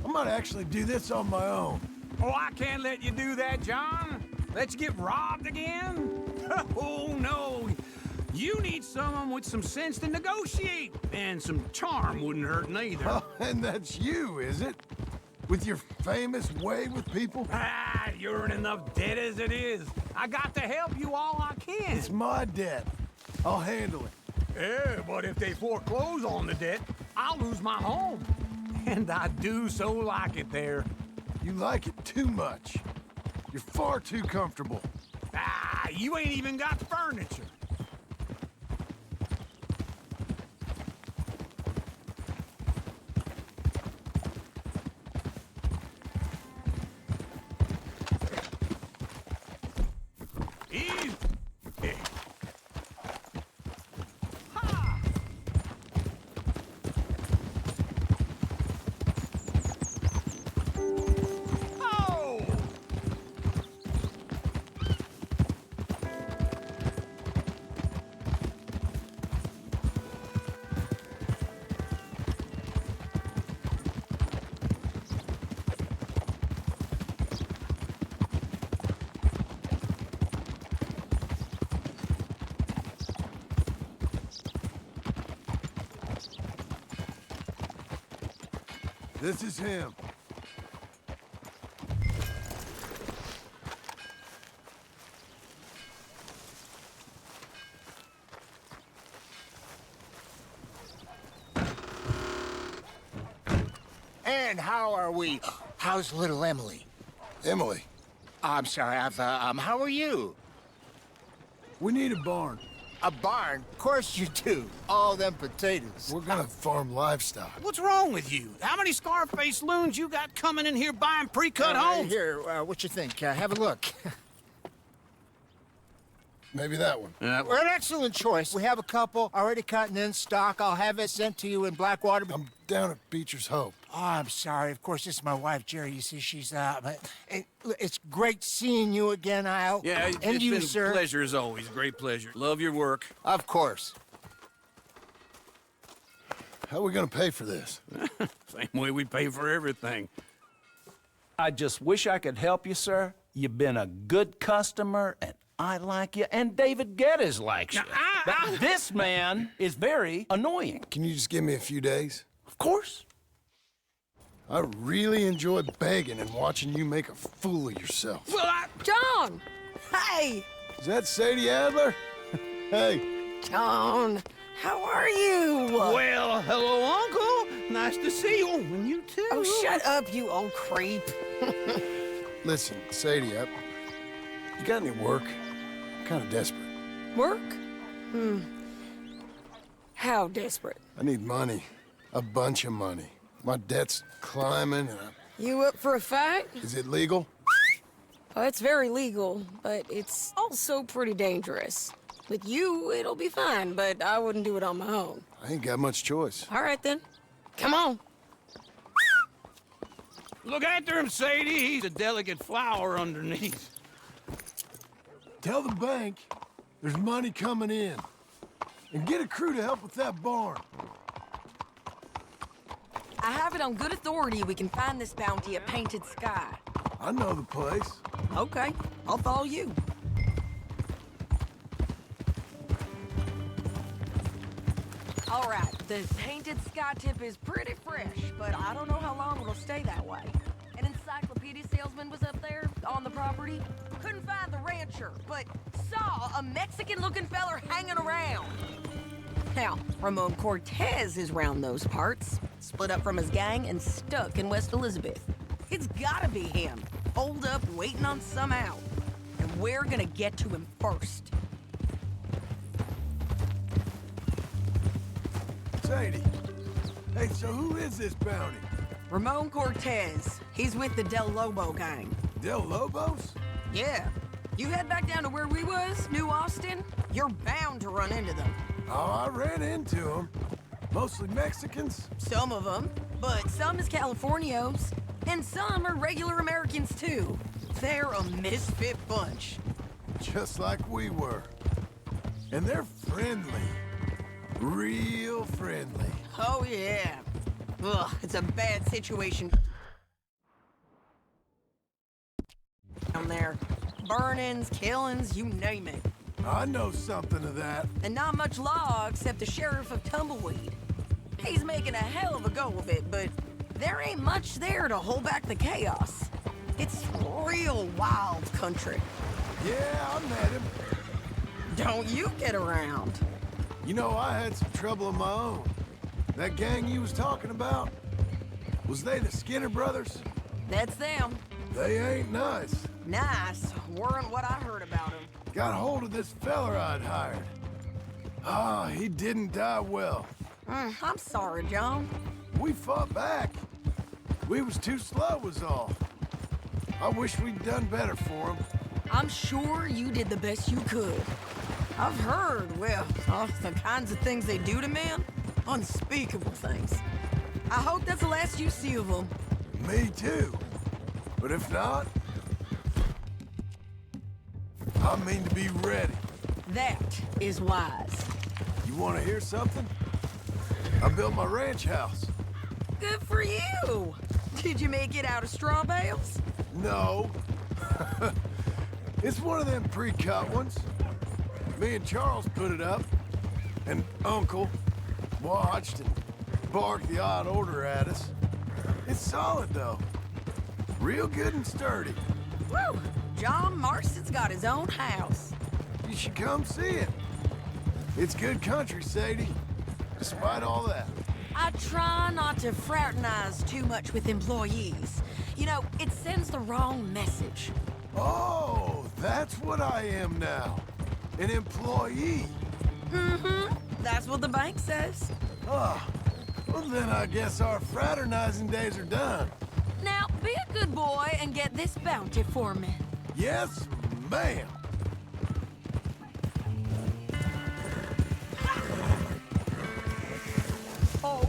might actually do this on my own. Oh, I can't let you do that, John. Let you get robbed again? Oh, no. You need someone with some sense to negotiate, and some charm wouldn't hurt neither. Oh, and that's you, is it? With your famous way with people? Ah, you're in enough debt as it is. I got to help you all I can. It's my debt. I'll handle it. Yeah, but if they foreclose on the debt, I'll lose my home. And I do so like it there. You like it too much. You're far too comfortable. Ah, you ain't even got furniture. This is him. And how are we? How's little Emily? Emily, I'm sorry, how are you? we need a barn. A barn? Of course you do. All them potatoes. We're gonna farm livestock. What's wrong with you? How many Scarface loons you got coming in here buying pre-cut homes? Here, what you think? Have a look. Maybe that one. Well, an excellent choice. We have a couple already cut and in stock. I'll have it sent to you in Blackwater. I'm down at Beecher's Hope. Oh, I'm sorry. Of course, this is my wife, Jerry. You see, she's it's great seeing you again, Al. Yeah, and it's you, been sir. a pleasure as always. Great pleasure. Love your work. Of course. How are we gonna pay for this? Same way we pay for everything. I just wish I could help you, sir. You've been a good customer, and I like you, and David Geddes likes you. But this man is very annoying. Can you just give me a few days? Of course. I really enjoy begging and watching you make a fool of yourself. Well, John! Hey! Is that Sadie Adler? Hey. John, how are you? Well, hello, Uncle. Nice to see you. And you too. Oh, shut up, you old creep. Listen, Sadie, you got any work? I'm kind of desperate. Work? How desperate? I need money. A bunch of money. My debt's climbing and You up for a fight? Is it legal? Well, it's very legal, but it's also pretty dangerous. With you, it'll be fine, but I wouldn't do it on my own. I ain't got much choice. All right, then. Come on. Look after him, Sadie. He's a delicate flower underneath. Tell the bank there's money coming in. And get a crew to help with that barn. I have it on good authority we can find this bounty at Painted Sky. I know the place. Okay, I'll follow you. All right, the Painted Sky tip is pretty fresh, but I don't know how long it'll stay that way. An encyclopedia salesman was up there on the property. Couldn't find the rancher, but saw a Mexican-looking feller hanging around. Now, Ramon Cortez is round those parts, split up from his gang and stuck in West Elizabeth. It's gotta be him, holed up waiting on some out. And we're gonna get to him first. Sadie. Hey, so who is this bounty? Ramon Cortez. He's with the Del Lobo gang. Del Lobos? Yeah. You head back down to where we was, New Austin, you're bound to run into them. Oh, I ran into them. Mostly Mexicans. Some of them, but some is Californios. And some are regular Americans, too. They're a misfit bunch. Just like we were. And they're friendly. Real friendly. Oh, yeah. Ugh, it's a bad situation down there. Burnings, killings, you name it. I know something of that. And not much law except the sheriff of Tumbleweed. He's making a hell of a go of it, but there ain't much there to hold back the chaos. It's real wild country. Yeah, I met him. Don't you get around. You know, I had some trouble of my own. That gang you was talking about, was they the Skinner brothers? That's them. They ain't nice. Nice weren't what I heard about them. Got hold of this feller I'd hired. Ah, he didn't die well. I'm sorry, John. We fought back. We was too slow was all. I wish we'd done better for him. I'm sure you did the best you could. I've heard, well, the kinds of things they do to men. Unspeakable things. I hope that's the last you see of them. Me too. But if not, I mean to be ready. That is wise. You want to hear something? I built my ranch house. Good for you. Did you make it out of straw bales? No. It's one of them pre-cut ones. Me and Charles put it up, and Uncle watched and barked the odd order at us. It's It's solid, though. Real good and sturdy. Woo! John Marston's got his own house. You should come see it. It's good country, Sadie. Despite all that. I try not to fraternize too much with employees. You know, it sends the wrong message. Oh, that's what I am now. An employee. Mm-hmm. That's what the bank says. Oh, well then I guess our fraternizing days are done. Now, be a good boy and get this bounty for me. Yes, ma'am. Oh.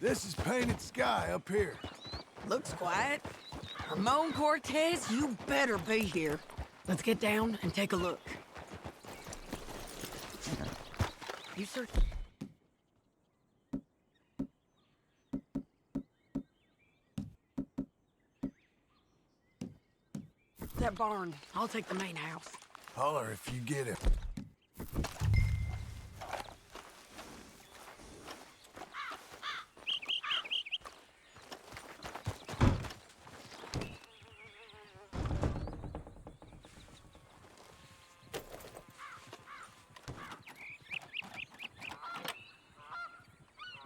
This is painted sky up here. Looks quiet. Ramon Cortez, you better be here. Let's get down and take a look. You search. That barn. I'll take the main house. Holler if you get it.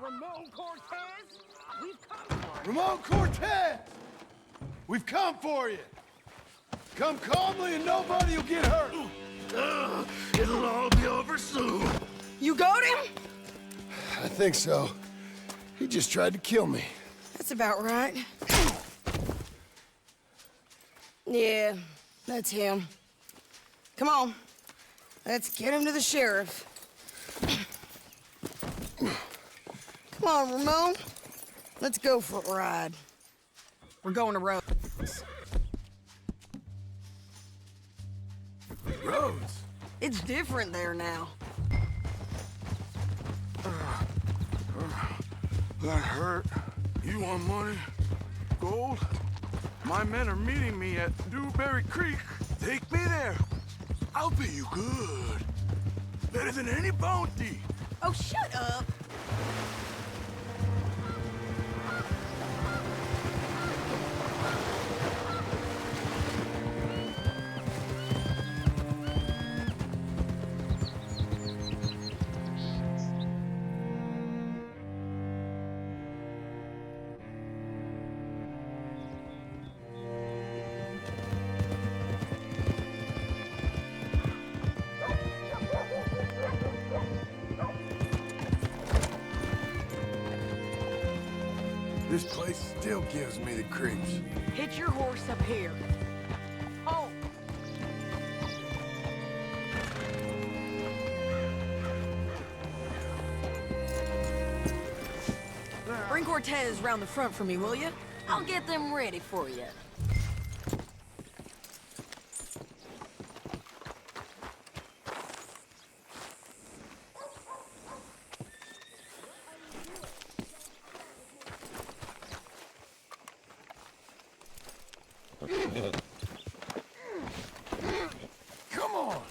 Ramon Cortez, we've come for you. Ramon Cortez! We've come for you. Come calmly and nobody will get hurt. It'll all be over soon. You got him? I think so. He just tried to kill me. That's about right. Yeah, that's him. Come on. Let's get him to the sheriff. Come on, Ramon. Let's go for a ride. We're going to Rhodes. Rhodes? It's different there now. That hurt. You want money? Gold? My men are meeting me at Dewberry Creek. Take me there. I'll pay you good. Better than any bounty. Oh, shut up. This place still gives me the creeps. Hit your horse up here. Oh. Bring Cortez round the front for me, will you? I'll get them ready for you. Come on!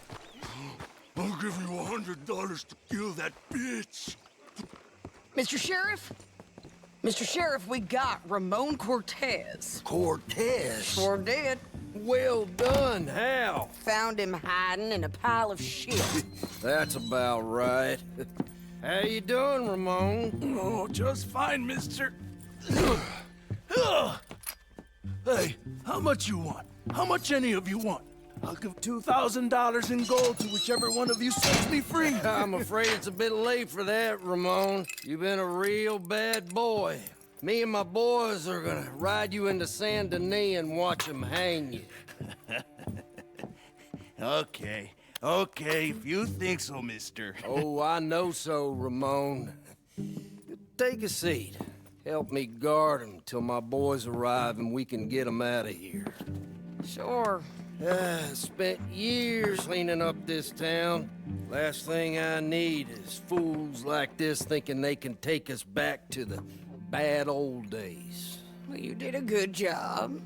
I'll give you $100 to kill that bitch. Mr. Sheriff? Mr. Sheriff, we got Ramon Cortez. Cortez? Sure did. Well done, Hal. Found him hiding in a pile of shit. That's about right. How you doing, Ramon? Oh, just fine, mister. Hey, how much you want? How much any of you want? I'll give $2,000 in gold to whichever one of you sets me free. I'm afraid it's a bit late for that, Ramon. You've been a real bad boy. Me and my boys are gonna ride you into Saint Denis and watch them hang you. Okay, if you think so, mister. Oh, I know so, Ramon. Take a seat. Help me guard him till my boys arrive and we can get them out of here. Sure. Spent years cleaning up this town. Last thing I need is fools like this thinking they can take us back to the bad old days. Well, you did a good job.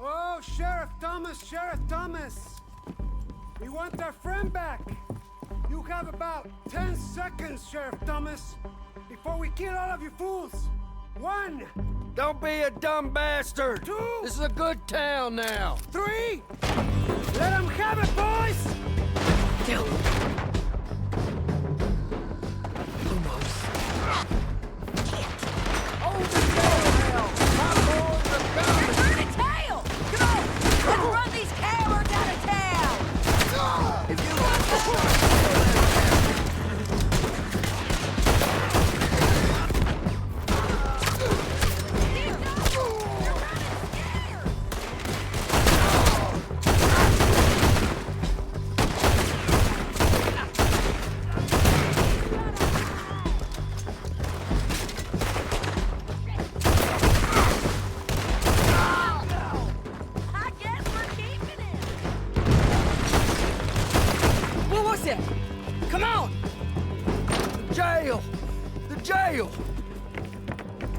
Oh, Sheriff Thomas! We want our friend back. You have about 10 seconds, Sheriff Thomas, before we kill all of you fools. 1. Don't be a dumb bastard. 2. This is a good town now. 3. Let them have it, boys! Come on! The jail!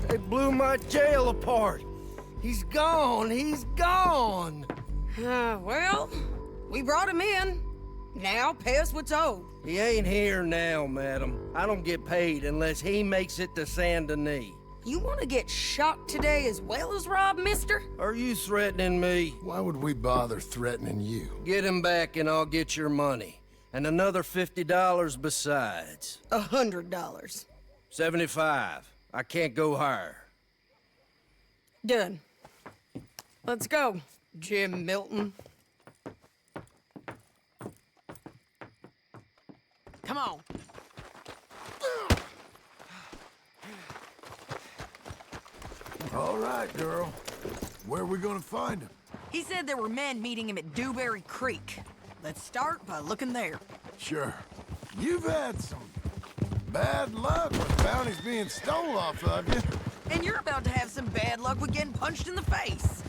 They blew my jail apart. He's gone! Well, we brought him in. Now pay us what's owed. He ain't here now, madam. I don't get paid unless he makes it to Saint Denis. You want to get shot today as well as Rob, mister? Are you threatening me? Why would we bother threatening you? Get him back and I'll get your money. And another $50 besides. $100. 75. I can't go higher. Done. Let's go, Jim Milton. Come on. All right, girl. Where are we gonna find him? He said there were men meeting him at Dewberry Creek. Let's start by looking there. Sure. You've had some bad luck with bounties being stole off of you. And you're about to have some bad luck with getting punched in the face.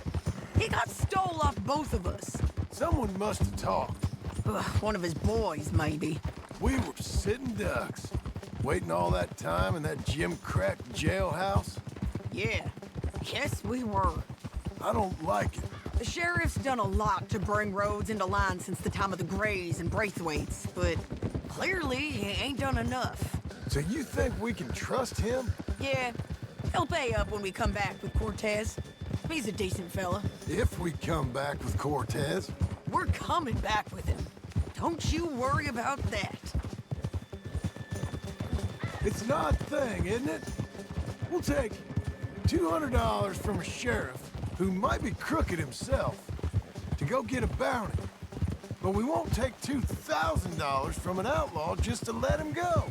He got stole off both of us. Someone must have talked. Ugh, one of his boys, maybe. We were sitting ducks, waiting all that time in that Jim Crack jailhouse. Yeah. Yes, we were. I don't like it. The sheriff's done a lot to bring roads into line since the time of the Grays and Braithwaites, but clearly he ain't done enough. So you think we can trust him? Yeah, he'll pay up when we come back with Cortez. He's a decent fella. If we come back with Cortez. We're coming back with him. Don't you worry about that. It's an odd thing, isn't it? We'll take $200 from a sheriff who might be crooked himself to go get a bounty. But we won't take $2,000 from an outlaw just to let him go.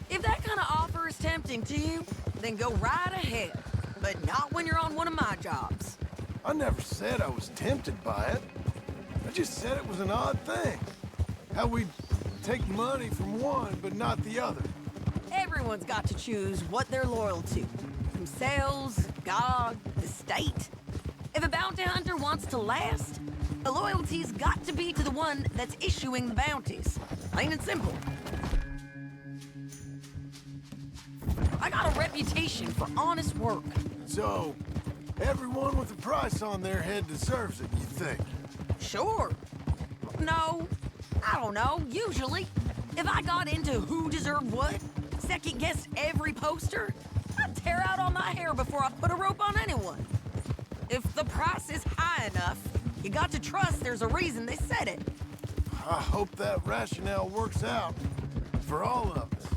If that kind of offer is tempting to you, then go right ahead. But not when you're on one of my jobs. I never said I was tempted by it. I just said it was an odd thing. How we take money from one but not the other. Everyone's got to choose what they're loyal to. Themselves, God, the state. If a bounty hunter wants to last, the loyalty's got to be to the one that's issuing the bounties. Plain and simple. I got a reputation for honest work. So, everyone with a price on their head deserves it, you think? Sure. No, I don't know, usually. If I got into who deserved what, second-guessed every poster, I'd tear out all my hair before I put a rope on anyone. If the price is high enough, you got to trust there's a reason they said it. I hope that rationale works out for all of us.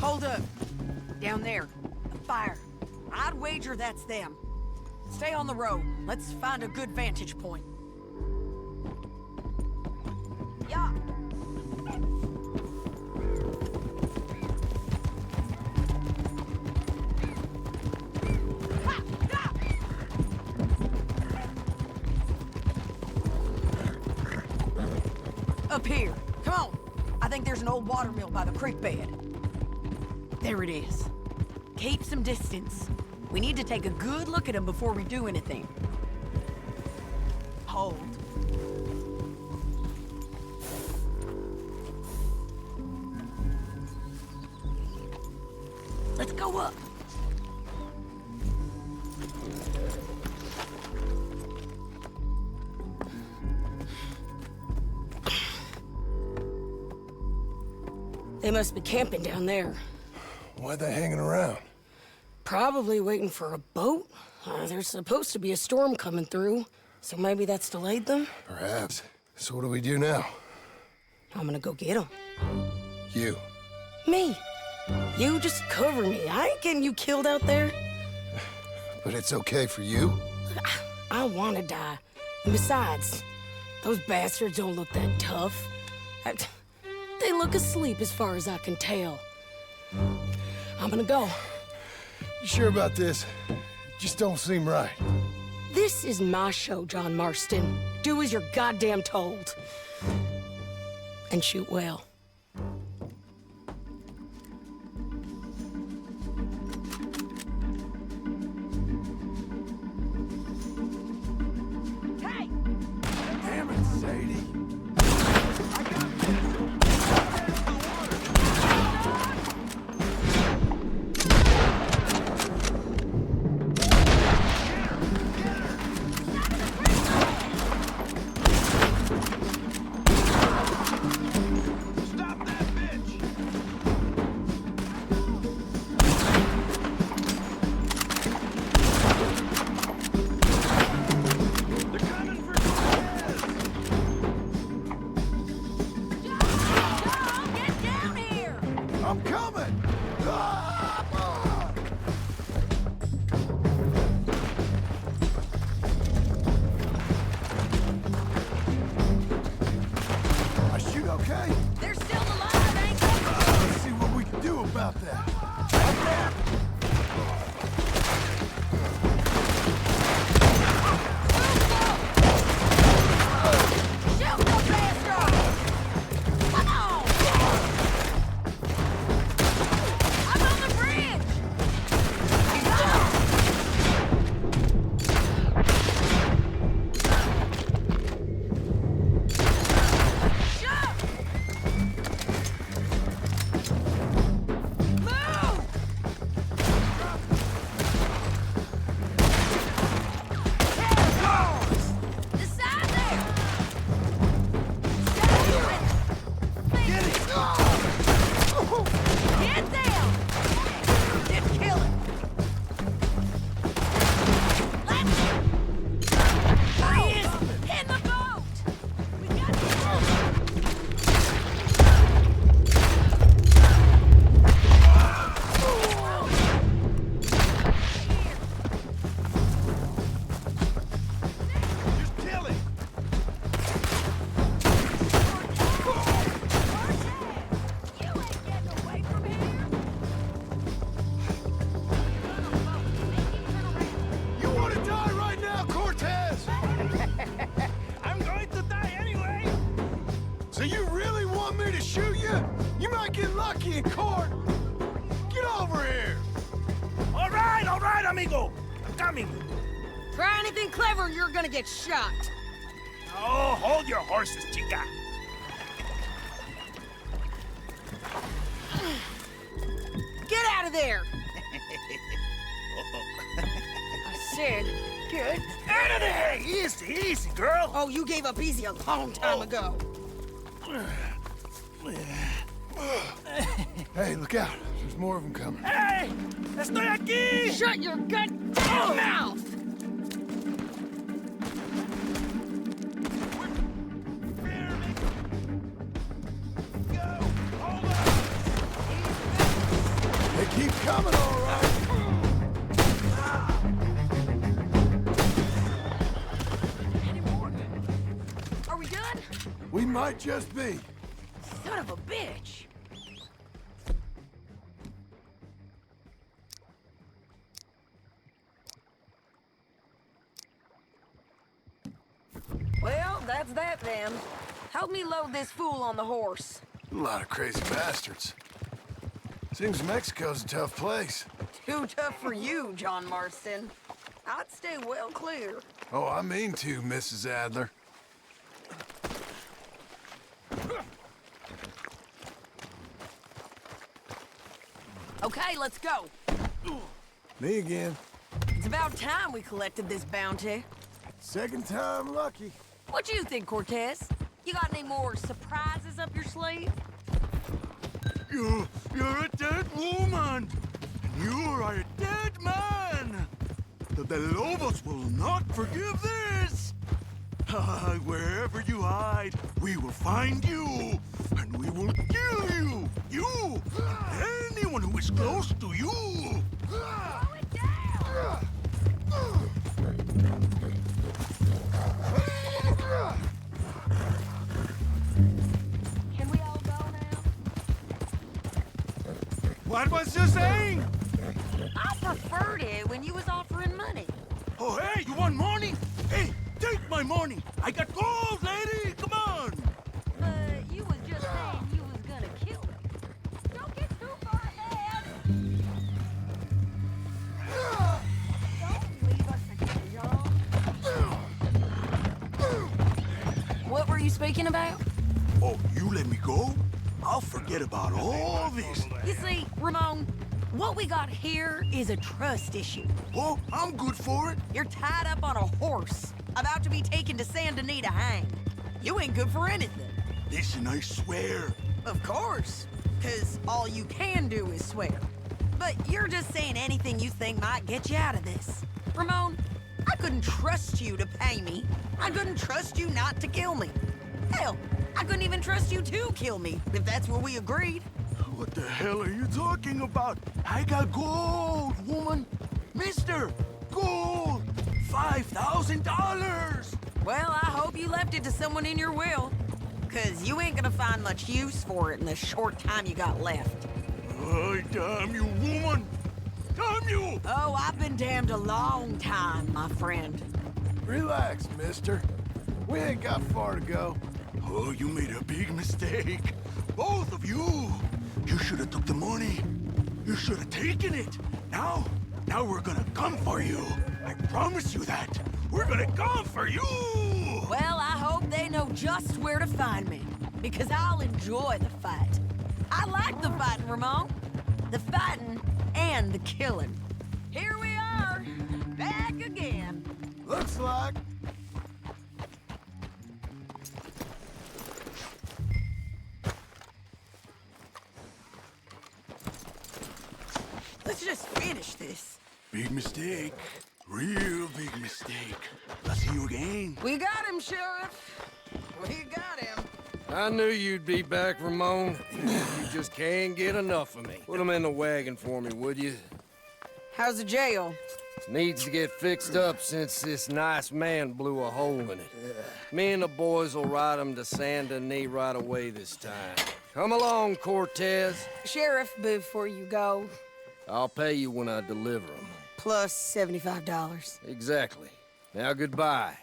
Hold up. Down there. A fire. I'd wager that's them. Stay on the road. Let's find a good vantage point. Yeah. Up here. Come on. I think there's an old water mill by the creek bed. There it is. Keep some distance. We need to take a good look at him before we do anything. Hold. Let's go up. They must be camping down there. Why are they hanging around? Probably waiting for a boat. There's supposed to be a storm coming through, so maybe that's delayed them? Perhaps. So what do we do now? I'm gonna go get them. You. Me. You just cover me. I ain't getting you killed out there. But it's okay for you? I wanna die. And besides, those bastards don't look that tough. They look asleep as far as I can tell. I'm gonna go. You sure about this? Just don't seem right. This is my show, John Marston. Do as you're goddamn told. And shoot well. Hey! Damn it, Sadie. I'm coming! I shoot okay? They're still alive, ain't they? Let's see what we can do about that. Shoot the bastard! Come on! I'm on the bridge! Get them! Just kill it! Let's... There he is! In the boat! We got Just kill him! You want to die right now, Cortez? I'm going to die anyway! So you really want me to shoot you? You might get lucky in court. Get over here. All right, amigo. I'm coming. Try anything clever, you're gonna get shot. Oh, hold your horses, chica. Get out of there! I said, get out of there! Easy, easy, girl. Oh, you gave up easy a long time ago. Hey, look out. There's more of them coming. Hey! Estoy aquí! Shut your goddamn mouth! They keep coming, all right. We might just be. Son of a bitch! Well, that's that then. Help me load this fool on the horse. A lot of crazy bastards. Seems Mexico's a tough place. Too tough for you, John Marston. I'd stay well clear. Oh, I mean to, Mrs. Adler. Okay, let's go. Me again. It's about time we collected this bounty. Second time lucky. What you think, Cortez? You got any more surprises up your sleeve? You're a dead woman! And you are a dead man! The Lobos will not forgive this! Wherever you hide, we will find you! And we will kill you! You! And anyone who is close to you! Slow it down! Can we all go now? What was you saying? I preferred it when you was offering money. Oh, hey, you want money? Hey, take my money! I got gold, lady! Come on! But you was just saying you was gonna kill him. Don't get too far ahead. Don't leave us again, y'all. What were you speaking about? Oh, you let me go? I'll forget about all this. You see, Ramon, what we got here is a trust issue. Oh, I'm good for it. You're tied up on a horse, about to be taken to Saint Denis to hang. You ain't good for anything. Listen, I swear. Of course, because all you can do is swear. But you're just saying anything you think might get you out of this. Ramon, I couldn't trust you to pay me. I couldn't trust you not to kill me. Hell, I couldn't even trust you to kill me, if that's what we agreed. What the hell are you talking about? I got gold, woman. Mister, gold. $5,000. Well, I hope you left it to someone in your will. Because you ain't gonna find much use for it in the short time you got left. Oh, damn you, woman. Damn you. Oh, I've been damned a long time, my friend. Relax, mister. We ain't got far to go. Oh, you made a big mistake. Both of you. You should have took the money. You should have taken it. Now we're gonna come for you. I promise you that. We're gonna come for you. Well, I hope they know just where to find me. Because I'll enjoy the fight. I like the fighting, Ramon. The fighting and the killing. Here we are, back again. Looks like. Let's just finish this. Big mistake. Real big mistake. I'll see you again. We got him, Sheriff. We got him. I knew you'd be back, Ramon. You just can't get enough of me. Put him in the wagon for me, would you? How's the jail? Needs to get fixed up since this nice man blew a hole in it. Me and the boys will ride him to Saint Denis right away this time. Come along, Cortez. Sheriff, before you go, I'll pay you when I deliver him. plus $75. Exactly. Now goodbye.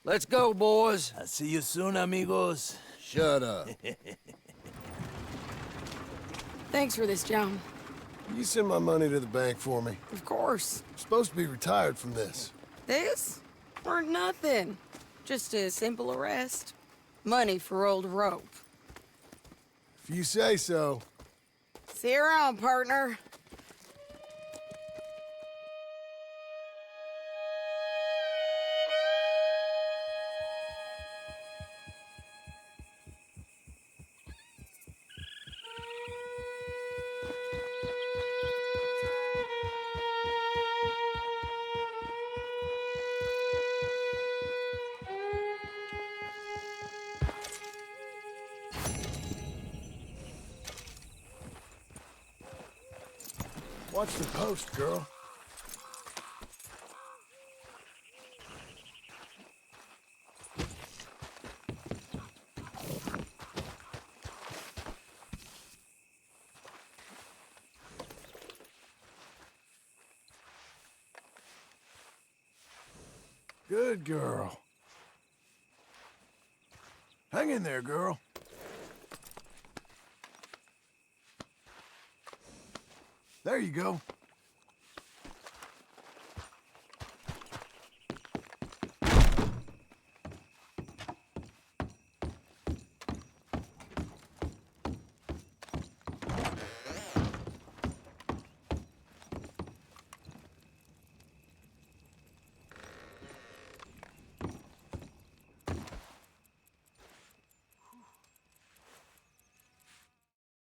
Let's go, boys. I'll see you soon, amigos. Shut up. Thanks for this, John. You send my money to the bank for me. Of course. I'm supposed to be retired from this. This? Or nothing. Just a simple arrest. Money for old rope. If you say so. See you around, partner. Watch the post, girl. Good girl. Hang in there, girl. There you go.